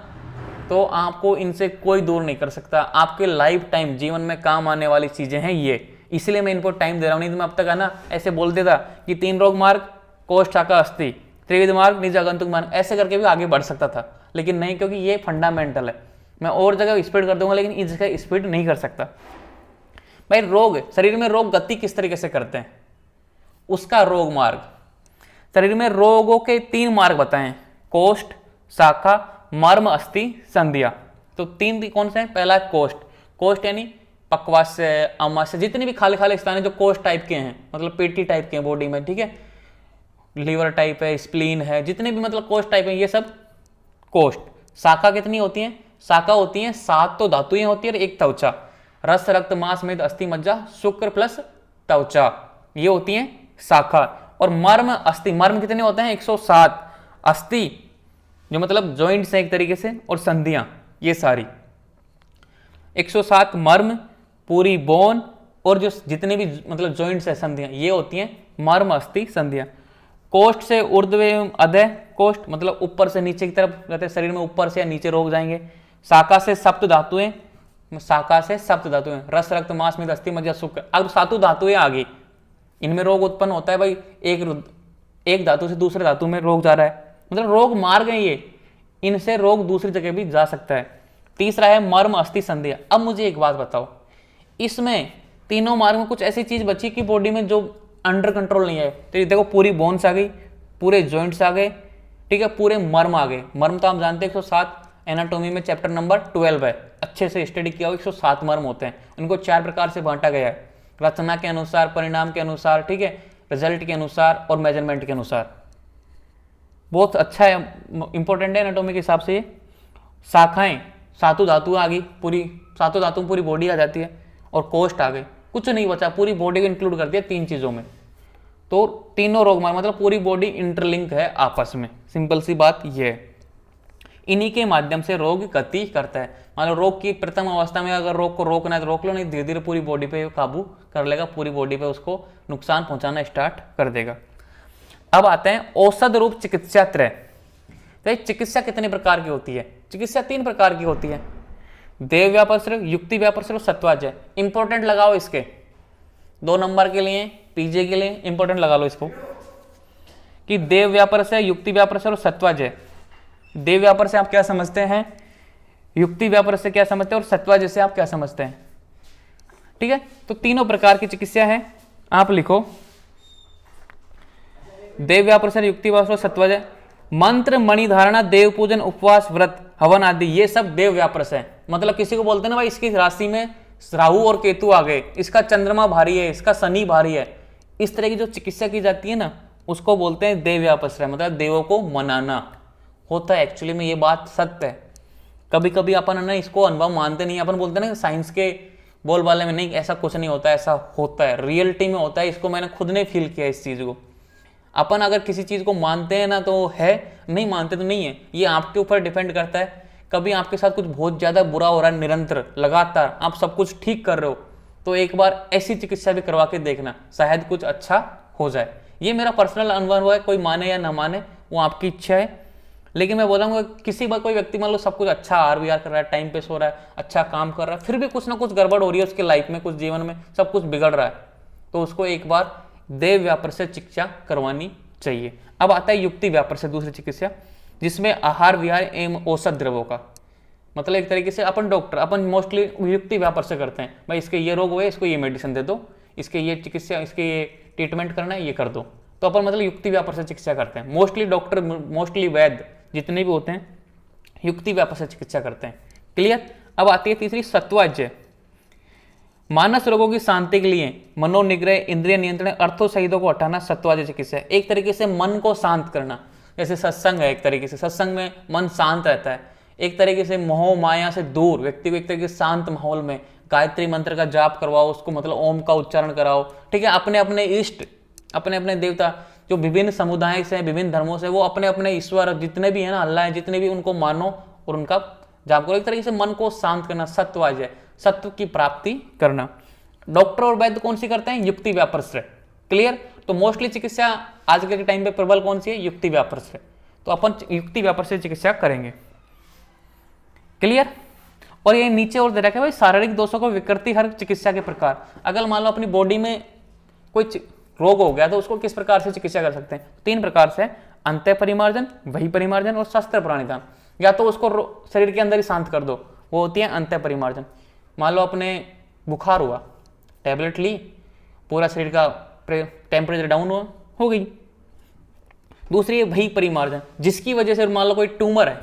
तो आपको इनसे कोई दूर नहीं कर सकता। आपके लाइफ टाइम जीवन में काम आने वाली चीजें हैं ये, इसलिए मैं इनको टाइम दे रहा हूँ। नहीं तो मैं अब तक है ना ऐसे बोल देता कि 3 रोग मार्ग, कोष्ठ, शाखा, अस्थि, त्रिविध मार्ग, निज आगंतुक मार्ग, ऐसे करके भी आगे बढ़ सकता था, लेकिन नहीं, क्योंकि ये फंडामेंटल है। मैं और जगह स्पीड कर दूंगा लेकिन इस जगह स्पीड नहीं कर सकता। भाई रोग, शरीर में रोग गति किस तरीके से करते हैं, उसका रोग मार्ग। शरीर में रोगों के 3 मार्ग बताएं, कोष्ठ, शाखा, मर्म, अस्थि, संधिया। तो 3 कौन से हैं? पहला है कोष्ठ। कोष्ठ यानी पक्वास्य, अमाशय, जितने भी खाली खाली स्थान है जो कोष्ठ टाइप के हैं, मतलब पेटी टाइप के हैं बॉडी में, ठीक है, लीवर टाइप है, स्प्लीन है, जितने भी मतलब कोष्ठ टाइप है, ये सब कोष्ठ। शाखा कितनी होती है? शाखा होती है 7 तो धातुएं होती है और 1 त्वचा। रस, रक्त, मांस, मेद, अस्थि, मज्जा, शुक्र प्लस त्वचा, ये होती है शाखा। और मर्म, अस्थि, मर्म कितने होते हैं? 107। अस्थि जो मतलब जॉइंट्स है एक तरीके से, और संधियां ये सारी 107 मर्म, पूरी बोन, और जो जितने भी मतलब जॉइंट्स है संधियां, ये होती हैं मर्म, अस्थि, संधियां। कोष्ठ से ऊर्ध्व एवं अधः, कोष्ठ मतलब ऊपर से नीचे की तरफ रहते, शरीर में ऊपर से या नीचे रोग जाएंगे। शाखा से सप्त धातुएं, शाखा से सप्त धातुएं, रस, रक्त, मांस, मेद, अस्थि, मज्जा, शुक्र। अब 7 धातुएं आ गई, इनमें रोग उत्पन्न होता है। भाई एक धातु से दूसरे धातु में रोग जा रहा है, मतलब रोग मार्ग है ये, इनसे रोग दूसरी जगह भी जा सकता है। तीसरा है मर्म, अस्थि, संधिया। अब मुझे एक बात बताओ, इसमें तीनों मार्ग में कुछ ऐसी चीज बची कि बॉडी में जो अंडर कंट्रोल नहीं है। तो देखो पूरी बोन्स आ गई, पूरे जॉइंट्स आ गए, ठीक है, पूरे मर्म आ गए। मर्म तो हम जानते हैं 107 एनाटॉमी में चैप्टर नंबर 12 है, अच्छे से स्टडी किया हो। 107 मर्म होते हैं, उनको 4 प्रकार से बांटा गया है, रचना के अनुसार, परिणाम के अनुसार, ठीक है, रिजल्ट के अनुसार और मेजरमेंट के अनुसार। बहुत अच्छा है, इंपॉर्टेंट है एनाटॉमी के हिसाब से ये। शाखाएं, 7 धातुएं आ गई, पूरी 7 धातु पूरी बॉडी आ जाती है। और कोष्ठ आ गए, कुछ नहीं बचा, पूरी बॉडी को इंक्लूड कर दिया 3 चीजों में। तो तीनों रोग मार्ग मतलब पूरी बॉडी इंटरलिंक है आपस में, सिंपल सी बात ये है। इन्हीं के माध्यम से रोग गति करता है। मान लो रोग की प्रथम अवस्था में अगर रोग को रोकना है तो रोक लो, नहीं धीरे धीरे पूरी बॉडी पे काबू कर लेगा, पूरी बॉडी पे उसको नुकसान पहुंचाना स्टार्ट कर देगा। अब आते हैं औषध रूप चिकित्सा त्रय। तो चिकित्सा कितने प्रकार की होती है? चिकित्सा 3 प्रकार की होती है, देव व्यापस्त्र, युक्ति व्यापस्त्र और सत्वाजय। इंपॉर्टेंट लगाओ इसके 2 नंबर के लिए, पीजे के लिए इंपॉर्टेंट लगा लो इसको कि देव व्यापर से, युक्ति व्यापर से और सत्वाजय। देव व्यापर से आप क्या समझते हैं, युक्ति व्यापर से क्या समझते हैं और सत्वाजय से आप क्या समझते हैं, ठीक है। तो तीनों प्रकार की चिकित्सा है, आप लिखो देव व्यापर से, युक्ति व्यापर और सत्वाजय। मंत्र, मणिधारणा, देव पूजन, उपवास, व्रत, हवन आदि ये सब देव व्यापर से है। मतलब किसी को बोलते हैं ना भाई इसकी राशि में राहु और केतु आ गए, इसका चंद्रमा भारी है, इसका शनि भारी है, इस तरह की जो चिकित्सा की जाती है ना उसको बोलते हैं देव व्यापस्त्र, मतलब देवों को मनाना होता है। एक्चुअली में ये बात सत्य है। कभी कभी अपन ना इसको अनुभव मानते नहीं, अपन बोलते हैं ना साइंस के बोलबाले में, नहीं ऐसा कुछ नहीं होता, ऐसा होता है, रियलिटी में होता है। इसको मैंने खुद ने फील किया इस चीज को। अपन अगर किसी चीज को मानते हैं ना तो है, नहीं मानते तो नहीं है, ये आपके ऊपर डिपेंड करता है। कभी आपके साथ कुछ बहुत ज्यादा बुरा हो रहा है, निरंतर लगातार आप सब कुछ ठीक कर रहे हो, तो एक बार ऐसी चिकित्सा भी करवा के देखना, शायद कुछ अच्छा हो जाए। ये मेरा पर्सनल अनुभव है, कोई माने या ना माने वो आपकी इच्छा है। लेकिन मैं बोलूँगा किसी बार कोई व्यक्ति मान लो सब कुछ अच्छा RVR कर रहा है, टाइम पे सो रहा है, अच्छा काम कर रहा है, फिर भी कुछ ना कुछ गड़बड़ हो रही है उसके लाइफ में, कुछ जीवन में सब कुछ बिगड़ रहा है, तो उसको एक बार देव व्यापर से चिकित्सा करवानी चाहिए। अब आता है युक्ति व्यापर से दूसरी चिकित्सा, जिसमें आहार विहार एवं औषध द्रव्यों का, मतलब एक तरीके से अपन डॉक्टर अपन मोस्टली युक्ति व्यापर से करते हैं। भाई इसके ये रोग हुए, इसको ये मेडिसिन दे दो, इसके ये चिकित्सा, इसके ये ट्रीटमेंट करना है, ये कर दो, तो अपन मतलब युक्ति व्यापर से चिकित्सा करते हैं। मोस्टली डॉक्टर, मोस्टली वैद्य जितने भी होते हैं युक्ति व्यापर से चिकित्सा करते हैं। क्लियर। अब आती है तीसरी सत्वाज्य। मानस रोगों की शांति के लिए मनोनिग्रह, इंद्रिय नियंत्रण, अर्थोसहितों को हटाना सत्वाज्य चिकित्सा है। एक तरीके से मन को शांत करना, जैसे सत्संग है, एक तरीके से सत्संग में मन शांत रहता है। एक तरीके से मोह माया से दूर व्यक्ति को एक तरीके से शांत माहौल में गायत्री मंत्र का जाप करवाओ, उसको मतलब ओम का उच्चारण कराओ, ठीक है। अपने अपने इष्ट, अपने अपने देवता जो विभिन्न समुदाय से, विभिन्न धर्मों से, वो अपने अपने ईश्वर जितने भी है ना, अल्लाह है, जितने भी, उनको मानो और उनका जाप करो। एक तरीके से मन को शांत करना सत्वाज्य, सत्व की प्राप्ति करना। डॉक्टर और वैद्य कौन सी करते हैं? युक्ति व्यापर से। क्लियर। तो मोस्टली चिकित्सा आज के टाइम पे प्रबल कौन सी है? युक्ति व्यापर से। तो अपन युक्ति व्यापर से चिकित्सा करेंगे। क्लियर। और ये नीचे और दे रखा है भाई शारीरिक दोषों को विकृति हर चिकित्सा के प्रकार। अगर मान लो अपनी बॉडी में कोई रोग हो गया तो उसको किस प्रकार से चिकित्सा कर सकते हैं? 3 प्रकार से, अंतः परिमार्जन, वही परिमार्जन और शस्त्र प्राणिदान। या तो उसको शरीर के अंदर ही शांत कर दो, वो होती है अंतः परिमार्जन। मान लो अपने बुखार हुआ, टैबलेट ली, पूरा शरीर का टेम्परेचर डाउन हो गई। दूसरी है वही परिमार्जन, जिसकी वजह से मान लो कोई ट्यूमर है,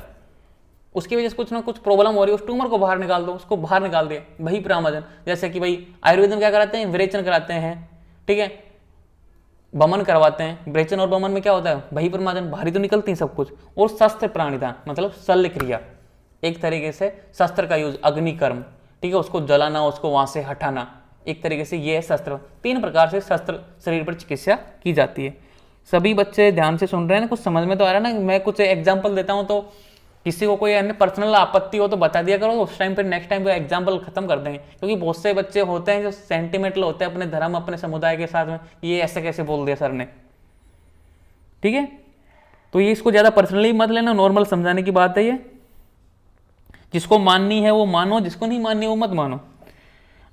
उसकी वजह से कुछ ना कुछ प्रॉब्लम हो रही है, उस ट्यूमर को बाहर निकाल दो, उसको बाहर निकाल दिया, वही परिमार्जन। जैसे कि भाई आयुर्वेद में क्या कराते हैं? विरेचन कराते हैं, ठीक है, बमन करवाते हैं। विरेचन और बमन में क्या होता है? वही परिमार्जन, बाहरी तो निकलती है सब कुछ। और शस्त्र प्राणिदान मतलब शल्य क्रिया, एक तरीके से शस्त्र का यूज, अग्निकर्म, ठीक है, उसको जलाना, उसको वहां से हटाना, एक तरीके से ये है शस्त्र। 3 प्रकार से शस्त्र शरीर पर चिकित्सा की जाती है। सभी बच्चे ध्यान से सुन रहे हैं ना? कुछ समझ में तो आ रहा है ना? मैं कुछ एग्जाम्पल देता हूं तो किसी को कोई अन्य पर्सनल आपत्ति हो तो बता दिया करो, उस टाइम पे नेक्स्ट टाइम पे एग्जाम्पल खत्म कर देंगे। क्योंकि बहुत से बच्चे होते हैं जो सेंटिमेंटल होते हैं अपने धर्म, अपने समुदाय के साथ में, ये ऐसे कैसे बोल दिया सर ने, ठीक है। तो ये इसको ज्यादा पर्सनली मत लेना, नॉर्मल समझाने की बात है ये। जिसको माननी है वो मानो, जिसको नहीं माननी वो मत मानो।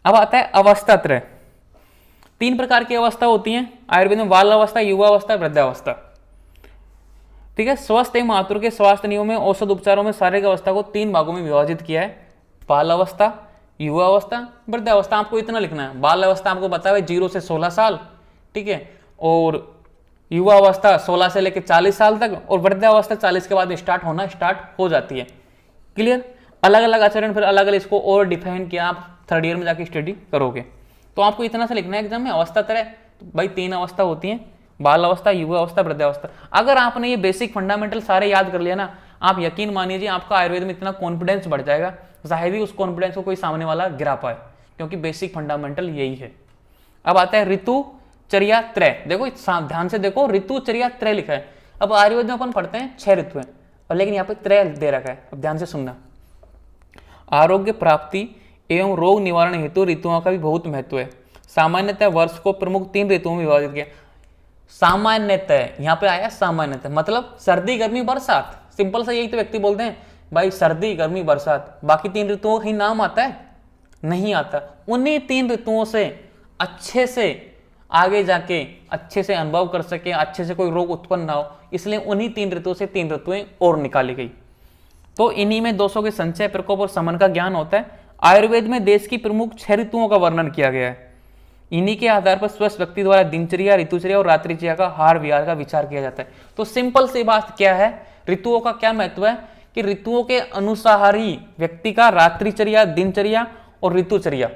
अब आता है अवस्था त्रय। 3 प्रकार की अवस्था होती हैं आयुर्वेद में, बाल अवस्था, युवा अवस्था, वृद्धावस्था, ठीक है। स्वस्थ एवं आतुर के स्वास्थ्य नियमों में औषध उपचारों में शारीरिक अवस्था को 3 भागों में विभाजित किया है, बाल अवस्था, युवा अवस्था, वृद्धावस्था। आपको इतना लिखना है, बाल अवस्था आपको पता है 0 से 16 साल, ठीक है, और युवा अवस्था 16 से लेकर 40 साल तक, और वृद्धावस्था 40 के बाद स्टार्ट हो जाती है। क्लियर। अलग अलग आचरण फिर अलग अलग इसको और डिफाइन किया, आप 3rd ईयर में जाके स्टडी करोगे। तो आपको इतना से लिखना है एग्जाम में, अवस्था तरह तो भाई 3 अवस्था होती हैं, बाल अवस्था, युवा अवस्था, वृद्धावस्था। अगर आपने ये बेसिक फंडामेंटल सारे याद कर लिया ना, आप यकीन मानिए आपका आयुर्वेद में इतना कॉन्फिडेंस बढ़ जाएगा, शायद ही उस कॉन्फिडेंस को कोई सामने वाला गिरा पाए, क्योंकि बेसिक फंडामेंटल यही है। अब आता है ऋतु चर्या त्रय। देखो ध्यान से देखो, ऋतु चर्या त्रय लिखा है। अब आयुर्वेद में अपन पढ़ते हैं 6 ऋतु है, और लेकिन यहाँ पे त्रय दे रखा है। अब ध्यान से सुनना, आरोग्य प्राप्ति एवं रोग निवारण हेतु ऋतुओं का भी बहुत महत्व है। सामान्यतः वर्ष को प्रमुख 3 ऋतुओं में विभाजित किया। सामान्यतः यहाँ पे आया सामान्यतः, मतलब सर्दी गर्मी बरसात। सिंपल सा यही तो व्यक्ति बोलते हैं भाई सर्दी गर्मी बरसात, बाकी 3 ऋतुओं का ही नाम आता है? नहीं आता। उन्हीं 3 ऋतुओं से अच्छे से आगे जाके अच्छे से अनुभव कर सके, अच्छे से कोई रोग उत्पन्न ना हो, इसलिए उन्हीं 3 ऋतुओं से 3 ऋतुएं और निकाली गई। तो इन्हीं में दोषों के संचय, प्रकोप और समन का ज्ञान होता है। आयुर्वेद में देश की प्रमुख 6 ऋतुओं का वर्णन किया गया है। इन्हीं के आधार पर स्वस्थ व्यक्ति द्वारा दिनचर्या, ऋतुचर्या और रात्रिचर्या का हार विहार का विचार किया जाता है। तो सिंपल सी बात क्या है, ऋतुओं का क्या महत्व है कि ऋतुओं के अनुसार ही व्यक्ति का रात्रिचर्या, दिनचर्या और ऋतुचर्या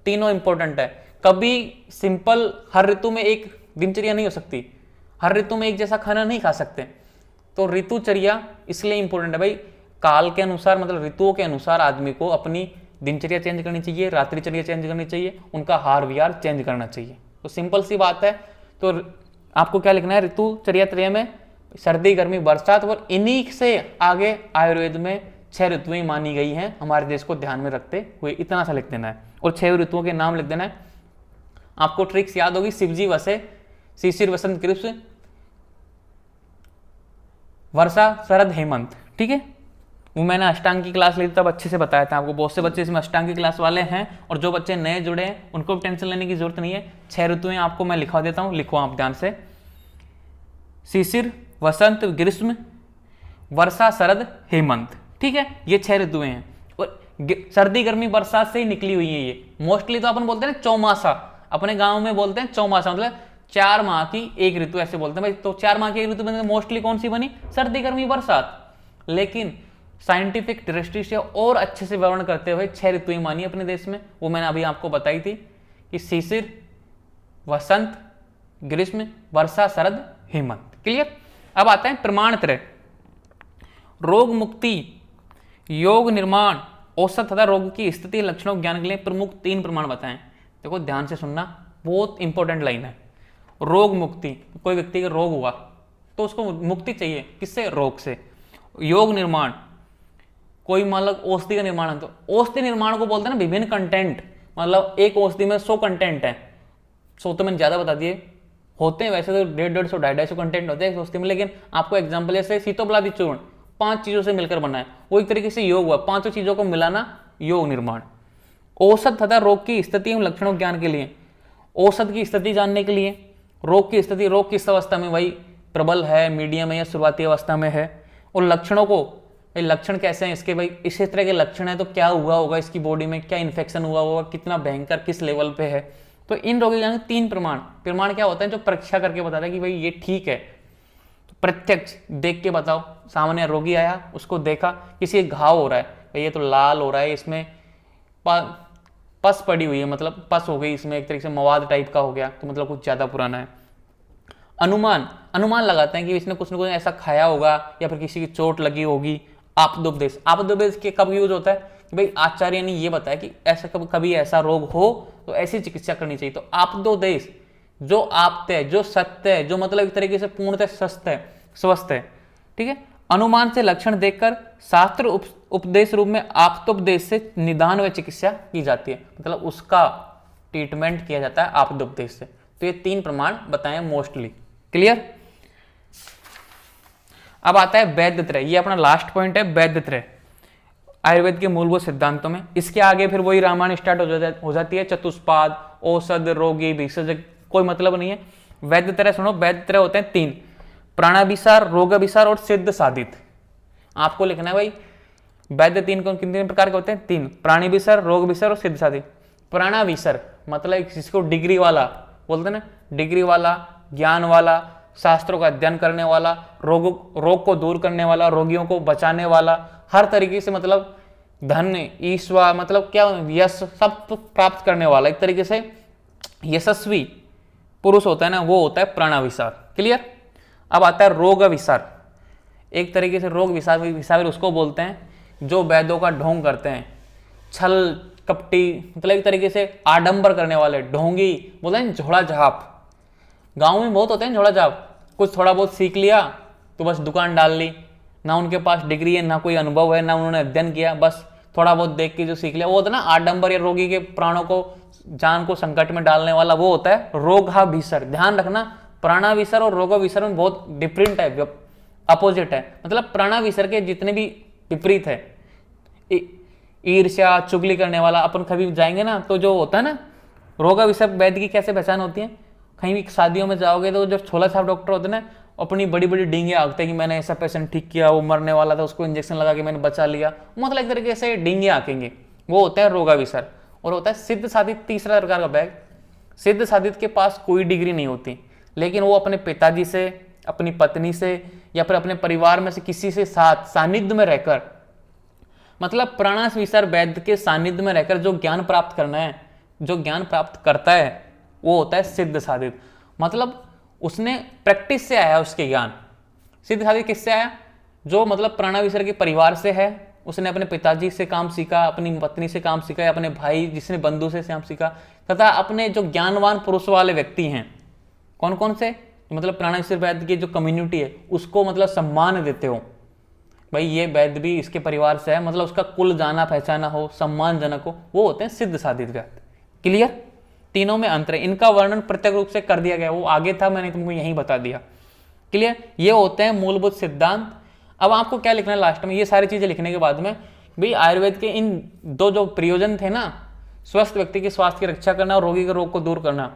तीनों इंपॉर्टेंट है। कभी सिंपल हर ऋतु में एक दिनचर्या नहीं हो सकती, हर ऋतु में एक जैसा खाना नहीं खा सकते। तो ऋतुचर्या इसलिए इंपॉर्टेंट है भाई, काल के अनुसार मतलब ऋतुओं के अनुसार आदमी को अपनी दिनचर्या चेंज करनी चाहिए, रात्रिचर्या चेंज करनी चाहिए, उनका हार विहार चेंज करना चाहिए। तो सिंपल सी बात है। तो आपको क्या लिखना है ऋतुचर्या त्रय में, सर्दी गर्मी बरसात, और इन्हीं से आगे आयुर्वेद में 6 ऋतुएं मानी गई हैं हमारे देश को ध्यान में रखते हुए, इतना सा लिख देना है। और 6 ऋतुओं के नाम लिख देना है। आपको ट्रिक्स याद होगी, शिवजी वसे, शिशिर वसंत ग्रीष्म, वर्षा शरद हेमंत, ठीक है। वो मैंने अष्टांग की क्लास ली तब अच्छे से बताया था आपको। बहुत से बच्चे इसमें अष्टांग की क्लास वाले हैं, और जो बच्चे नए जुड़े हैं उनको टेंशन लेने की जरूरत नहीं है। 6 ऋतुएं आपको मैं लिखवा देता हूं, लिखो आप ध्यान से। शिशिर वसंत ग्रीष्म, वर्षा शरद हेमंत, ठीक है, ये 6 ऋतुएं हैं। और सर्दी गर्मी बरसात से ही निकली हुई है ये। मोस्टली तो अपन बोलते हैं चौमासा, अपने गाँव में बोलते हैं चौमासा, मतलब 4 माह की एक ऋतु ऐसे बोलते हैं भाई। तो 4 माह की एक ऋतु में मोस्टली कौन सी बनी? सर्दी गर्मी बरसात। लेकिन साइंटिफिक दृष्टि से और अच्छे से वर्णन करते हुए 6 ऋतुएं मानी अपने देश में, वो मैंने अभी आपको बताई थी कि शिशिर वसंत ग्रीष्म वर्षा शरद हेमंत। क्लियर। अब आता है प्रमाण त्रय। रोग मुक्ति, योग निर्माण, औषध तथा रोग की स्थिति लक्षणों के ज्ञान के लिए प्रमुख 3 प्रमाण बताएं। देखो ध्यान से सुनना, बहुत इंपॉर्टेंट लाइन है। रोग मुक्ति, कोई व्यक्ति का रोग हुआ तो उसको मुक्ति चाहिए, किससे? रोग से। योग निर्माण, कोई मतलब औषधि का निर्माण है तो औषधि निर्माण को बोलते हैं ना विभिन्न कंटेंट, मतलब एक औषधि में 100 कंटेंट है। 100 तो मैंने ज्यादा बता दिए, होते हैं वैसे तो 150, 250, 250 कंटेंट होते हैं औषधि में, लेकिन आपको एग्जांपल जैसे सीतोपलादी चूर्ण 5 चीजों से मिलकर बना है, वो एक तरीके से योग हुआ, 5 चीजों को मिलाना योग निर्माण। औसत तथा रोग की स्थिति एवं लक्षणों ज्ञान के लिए, औसत की स्थिति जानने के लिए, रोग की स्थिति, रोग किस अवस्था में, भाई प्रबल है, मीडियम है या शुरुआती अवस्था में है, और लक्षणों को, भाई लक्षण कैसे हैं इसके, भाई इसी तरह के लक्षण है तो क्या हुआ होगा इसकी बॉडी में, क्या इन्फेक्शन हुआ होगा, कितना भयंकर, किस लेवल पे है। तो इन रोगों के 3 प्रमाण क्या होता है जो परीक्षा करके बताता है कि भाई ये ठीक है। तो प्रत्यक्ष देख के बताओ, सामने रोगी आया, उसको देखा, किसी घाव हो रहा है, भाई ये तो लाल हो रहा है, इसमें पस पड़ी हुई है, मतलब पस हो गई इसमें, एक तरीके से मवाद टाइप का हो गया, तो मतलब कुछ ज्यादा पुराना है। अनुमान लगाते हैं कि इसने कुछ न कुछ ऐसा खाया होगा या फिर किसी की चोट लगी होगी। आपातोपदेश के कब यूज होता है कि भाई आचार्य ने ये बताया कि ऐसा कभी ऐसा रोग हो तो ऐसी चिकित्सा करनी चाहिए। तो आपातोपदेश जो आप्त है, जो सत्य है, जो मतलब एक तरीके से पूर्णतः स्वस्थ है, ठीक है। अनुमान से लक्षण देखकर शास्त्र उपदेश रूप में आपातोपदेश से निदान व चिकित्सा की जाती है, मतलब उसका ट्रीटमेंट किया जाता है आपातोपदेश से। तो ये 3 प्रमाण बताएं मोस्टली, क्लियर। अब आता है वैद्यत्रय, ये अपना लास्ट पॉइंट है, वैद्यत्रय आयुर्वेद के मूलभूत सिद्धांतों में। इसके आगे फिर वही रामायण स्टार्ट हो जाती है, चतुष्पाद, औषध, रोगी, भिषज, कोई मतलब नहीं है। वैद्यत्रय सुनो, वैद्यत्रय होते हैं 3, प्राणाभिसार, रोगाभिसार और सिद्ध साधित। आपको लिखना है भाई वैद्य कितने प्रकार के होते हैं, 3, प्राणिभिसर, रोगभिसर और सिद्ध साधित। प्राणाभिसर मतलब जिसको डिग्री वाला बोलते हैं ना, डिग्री वाला, ज्ञान वाला, शास्त्रों का अध्ययन करने वाला, रोग को दूर करने वाला, रोगियों को बचाने वाला, हर तरीके से मतलब धन, ईश्वर, मतलब क्या, यश सब प्राप्त करने वाला, एक तरीके से यशस्वी पुरुष होता है ना, वो होता है प्राणाभिसार, क्लियर। अब आता है रोगाभिसार, एक तरीके से रोग विसार उसको बोलते हैं जो वैद्यों का ढोंग करते हैं, छल कपटी, मतलब एक तरीके से आडंबर करने वाले, ढोंगी बोलते हैं, झोड़ा झाप। गांव में बहुत होते हैं झोड़ा झाप, कुछ थोड़ा बहुत सीख लिया तो बस दुकान डाल ली, ना उनके पास डिग्री है, ना कोई अनुभव है, ना उन्होंने अध्ययन किया, बस थोड़ा बहुत देख के जो सीख लिया, वो होता है ना आडंबर, या रोगी के प्राणों को, जान को संकट में डालने वाला, वो होता है रोगाभिसर। ध्यान रखना, प्राणाभिसर और रोगाभिसर में बहुत डिफरेंट है, अपोजिट है। मतलब प्राणाभिसर के जितने भी विपरीत है, ईर्ष्या, चुगली करने वाला, अपन कभी जाएंगे ना तो जो होता है ना, रोगाभिसर वैद्य की कैसे पहचान होती है, कहीं भी शादियों में जाओगे तो जो छोला छाप डॉक्टर होते हैं ना, अपनी बड़ी बड़ी डींगे आंकते हैं कि मैंने ऐसा पेशेंट ठीक किया, वो मरने वाला था, उसको इंजेक्शन लगा के मैंने बचा लिया, मतलब एक तरीके से डींगे आंकेंगे, वो होता है रोगाभिसर। और होता है सिद्ध साधित, तीसरा प्रकार का बैग। सिद्ध साधित के पास कोई डिग्री नहीं होती, लेकिन वो अपने पिताजी से, अपनी पत्नी से या फिर अपने परिवार में से किसी से साथ सानिध्य में रहकर, मतलब प्राणाभिसर वैद्य के सानिध्य में रहकर जो ज्ञान प्राप्त करना है, जो ज्ञान प्राप्त करता है, वो होता है सिद्ध साधित। मतलब उसने प्रैक्टिस से आया उसके ज्ञान। सिद्ध साधित किससे आया, जो मतलब प्राणाभिसर के परिवार से है, उसने अपने पिताजी से काम सीखा, अपनी पत्नी से काम सीखा, या अपने भाई जिसने बंधु से काम सीखा, तथा अपने जो ज्ञानवान पुरुष वाले व्यक्ति हैं, कौन कौन से, मतलब प्राणाभिसर वैद्य की जो कम्युनिटी है उसको मतलब सम्मान देते हो, भाई ये वैद्य भी इसके परिवार से है, मतलब उसका कुल जाना पहचाना हो, सम्मानजनक हो, वो होते हैं सिद्ध साधित वैद्य, क्लियर। तीनों में अंतर है, इनका वर्णन प्रत्यक्ष रूप से कर दिया गया, वो आगे था, मैंने तुमको यहीं बता दिया, क्लियर। ये होते हैं मूलभूत सिद्धांत। अब आपको क्या लिखना है लास्ट में, ये सारी चीजें लिखने के बाद में, भाई आयुर्वेद के इन 2 जो प्रयोजन थे ना, स्वस्थ व्यक्ति के स्वास्थ्य की रक्षा करना और रोगी के रोग को दूर करना,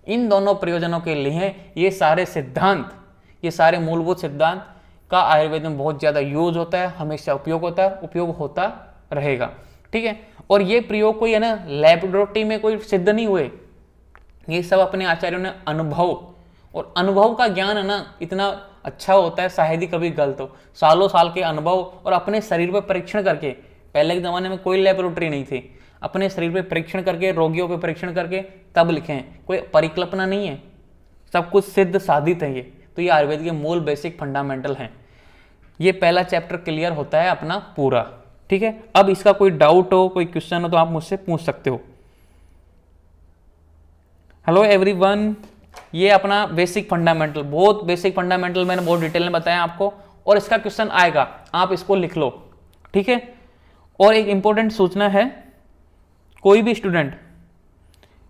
इन दोनों प्रयोजनों के लिए ये सारे सिद्धांत, ये सारे मूलभूत सिद्धांत का आयुर्वेद में बहुत ज्यादा यूज होता है, हमेशा उपयोग होता है, उपयोग होता रहेगा, ठीक है। और ये प्रयोग कोई है ना लैबोरेटरी में कोई सिद्ध नहीं हुए, ये सब अपने आचार्यों ने अनुभव, और अनुभव का ज्ञान है ना इतना अच्छा होता है, शायद ही कभी गलत हो। सालों साल के अनुभव और अपने शरीर पर परीक्षण करके, पहले के जमाने में कोई लैबोरेटरी नहीं थी, अपने शरीर पे परीक्षण करके, रोगियों पे परीक्षण करके तब लिखे हैं, कोई परिकल्पना नहीं है, सब कुछ सिद्ध साधित है ये। तो ये आयुर्वेद के मूल बेसिक फंडामेंटल हैं। ये पहला चैप्टर क्लियर होता है अपना पूरा, ठीक है। अब इसका कोई डाउट हो, कोई क्वेश्चन हो तो आप मुझसे पूछ सकते हो। हेलो एवरीवन, ये अपना बेसिक फंडामेंटल, बहुत बेसिक फंडामेंटल मैंने बहुत डिटेल में बताया आपको, और इसका क्वेश्चन आएगा, आप इसको लिख लो, ठीक है। और एक इंपॉर्टेंट सूचना है, कोई भी स्टूडेंट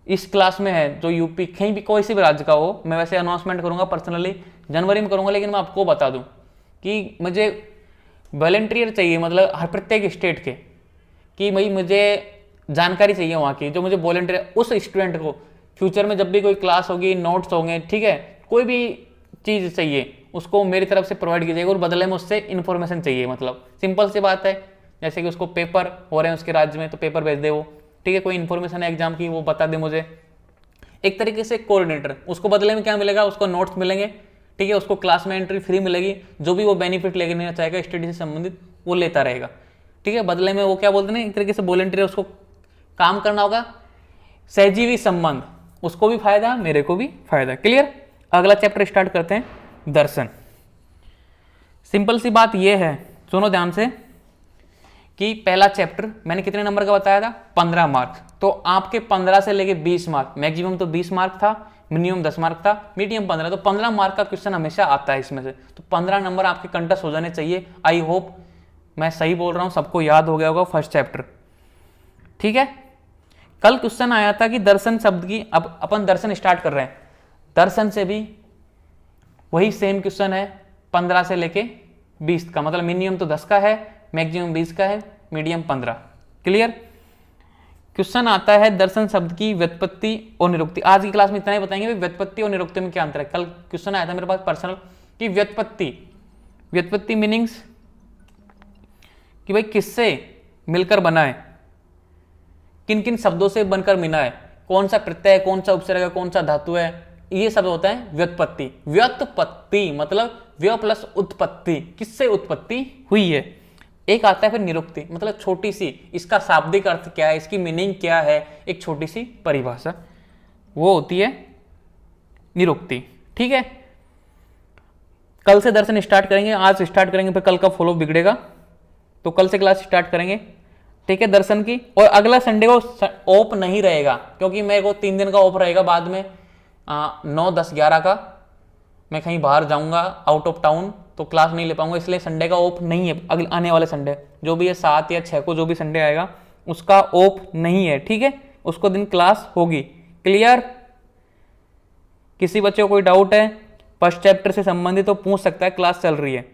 इस क्लास में है जो यूपी कहीं भी कोई से भी राज्य का हो, मैं वैसे अनाउंसमेंट करूंगा पर्सनली जनवरी में करूंगा, लेकिन मैं आपको बता दूं कि मुझे वॉलंटियर चाहिए, मतलब हर प्रत्येक स्टेट के, कि भाई मुझे जानकारी चाहिए वहाँ की, जो मुझे वॉलंटियर उस स्टूडेंट को फ्यूचर में जब भी कोई क्लास होगी, नोट्स होंगे, ठीक है, कोई भी चीज़ चाहिए उसको मेरी तरफ से प्रोवाइड कीजिएगा और बदले में उससे इन्फॉर्मेशन चाहिए। मतलब सिंपल सी बात है, जैसे कि उसको पेपर हो रहे हैं उसके राज्य में तो पेपर भेज दे वो, ठीक है, कोई इन्फॉर्मेशन है एग्जाम की वो बता दे मुझे। एक तरीके से कोऑर्डिनेटर, उसको बदले में क्या मिलेगा, उसको नोट्स मिलेंगे, ठीक है, उसको क्लास में एंट्री फ्री मिलेगी, जो भी वो बेनिफिट लेना चाहेगा स्टडी से संबंधित वो लेता रहेगा, ठीक है। बदले में वो क्या बोलते हैं, एक तरीके से वॉलंटियर, उसको काम करना होगा, सहजीवी संबंध, उसको भी फायदा मेरे को भी फायदा। क्लियर। अगला चैप्टर स्टार्ट करते हैं, दर्शन। सिंपल सी बात ये है, सुनो ध्यान से, कि पहला चैप्टर मैंने कितने नंबर का बताया था, 15 मार्क्स। तो आपके 15 से लेके 20 मार्क, मैक्सिमम तो 20 मार्क था, मिनिमम 10 मार्क था, मीडियम 15, तो 15 मार्क का क्वेश्चन हमेशा आता है इसमें से। तो 15 नंबर आपके कंटस्ट हो जाने चाहिए। आई होप मैं सही बोल रहा हूं, सबको याद हो गया होगा फर्स्ट चैप्टर, ठीक है। कल क्वेश्चन आया था कि दर्शन शब्द की, अब अपन दर्शन स्टार्ट कर रहे हैं, दर्शन से भी वही सेम क्वेश्चन है, 15 से लेके 20 का, मतलब मिनिमम तो 10 का है, मैक्सिमम 20 का है, मीडियम 15। क्लियर। क्वेश्चन आता है दर्शन शब्द की व्युत्पत्ति और निरुक्ति। आज की क्लास में इतना ही बताएंगे व्युत्पत्ति और निरुक्ति में क्या अंतर है। कल क्वेश्चन आया था मेरे पास पर्सनल कि व्युत्पत्ति मीनिंग्स, कि भाई किससे मिलकर बना है, किन किन शब्दों से बनकर मिला है, कौन सा प्रत्यय है, कौन सा उपसर्ग है, कौन सा धातु है, ये सब होता है व्युत्पत्ति। व्युत्पत्ति मतलब व्य प्लस उत्पत्ति, किससे उत्पत्ति हुई है। एक आता है फिर निरुक्ति, मतलब छोटी सी, इसका शाब्दिक अर्थ क्या है, इसकी मीनिंग क्या है, एक छोटी सी परिभाषा, वो होती है निरुक्ति, ठीक है। कल से दर्शन स्टार्ट करेंगे, आज स्टार्ट करेंगे, फिर कल का फॉलो बिगड़ेगा, तो कल से क्लास स्टार्ट करेंगे, ठीक है, दर्शन की। और अगला संडे को ऑफ नहीं रहेगा, क्योंकि मेरे को 3 दिन का ऑफ रहेगा बाद में, 9, 10, 11 का मैं कहीं बाहर जाऊंगा आउट ऑफ टाउन, तो क्लास नहीं ले पाऊंगा, इसलिए संडे का ऑफ नहीं है। अगले आने वाले संडे जो भी है 7 या 6 को जो भी संडे आएगा उसका ऑफ नहीं है, ठीक है, उसको दिन क्लास होगी। क्लियर। किसी बच्चे को कोई डाउट है फर्स्ट चैप्टर से संबंधित तो पूछ सकता है, क्लास चल रही है।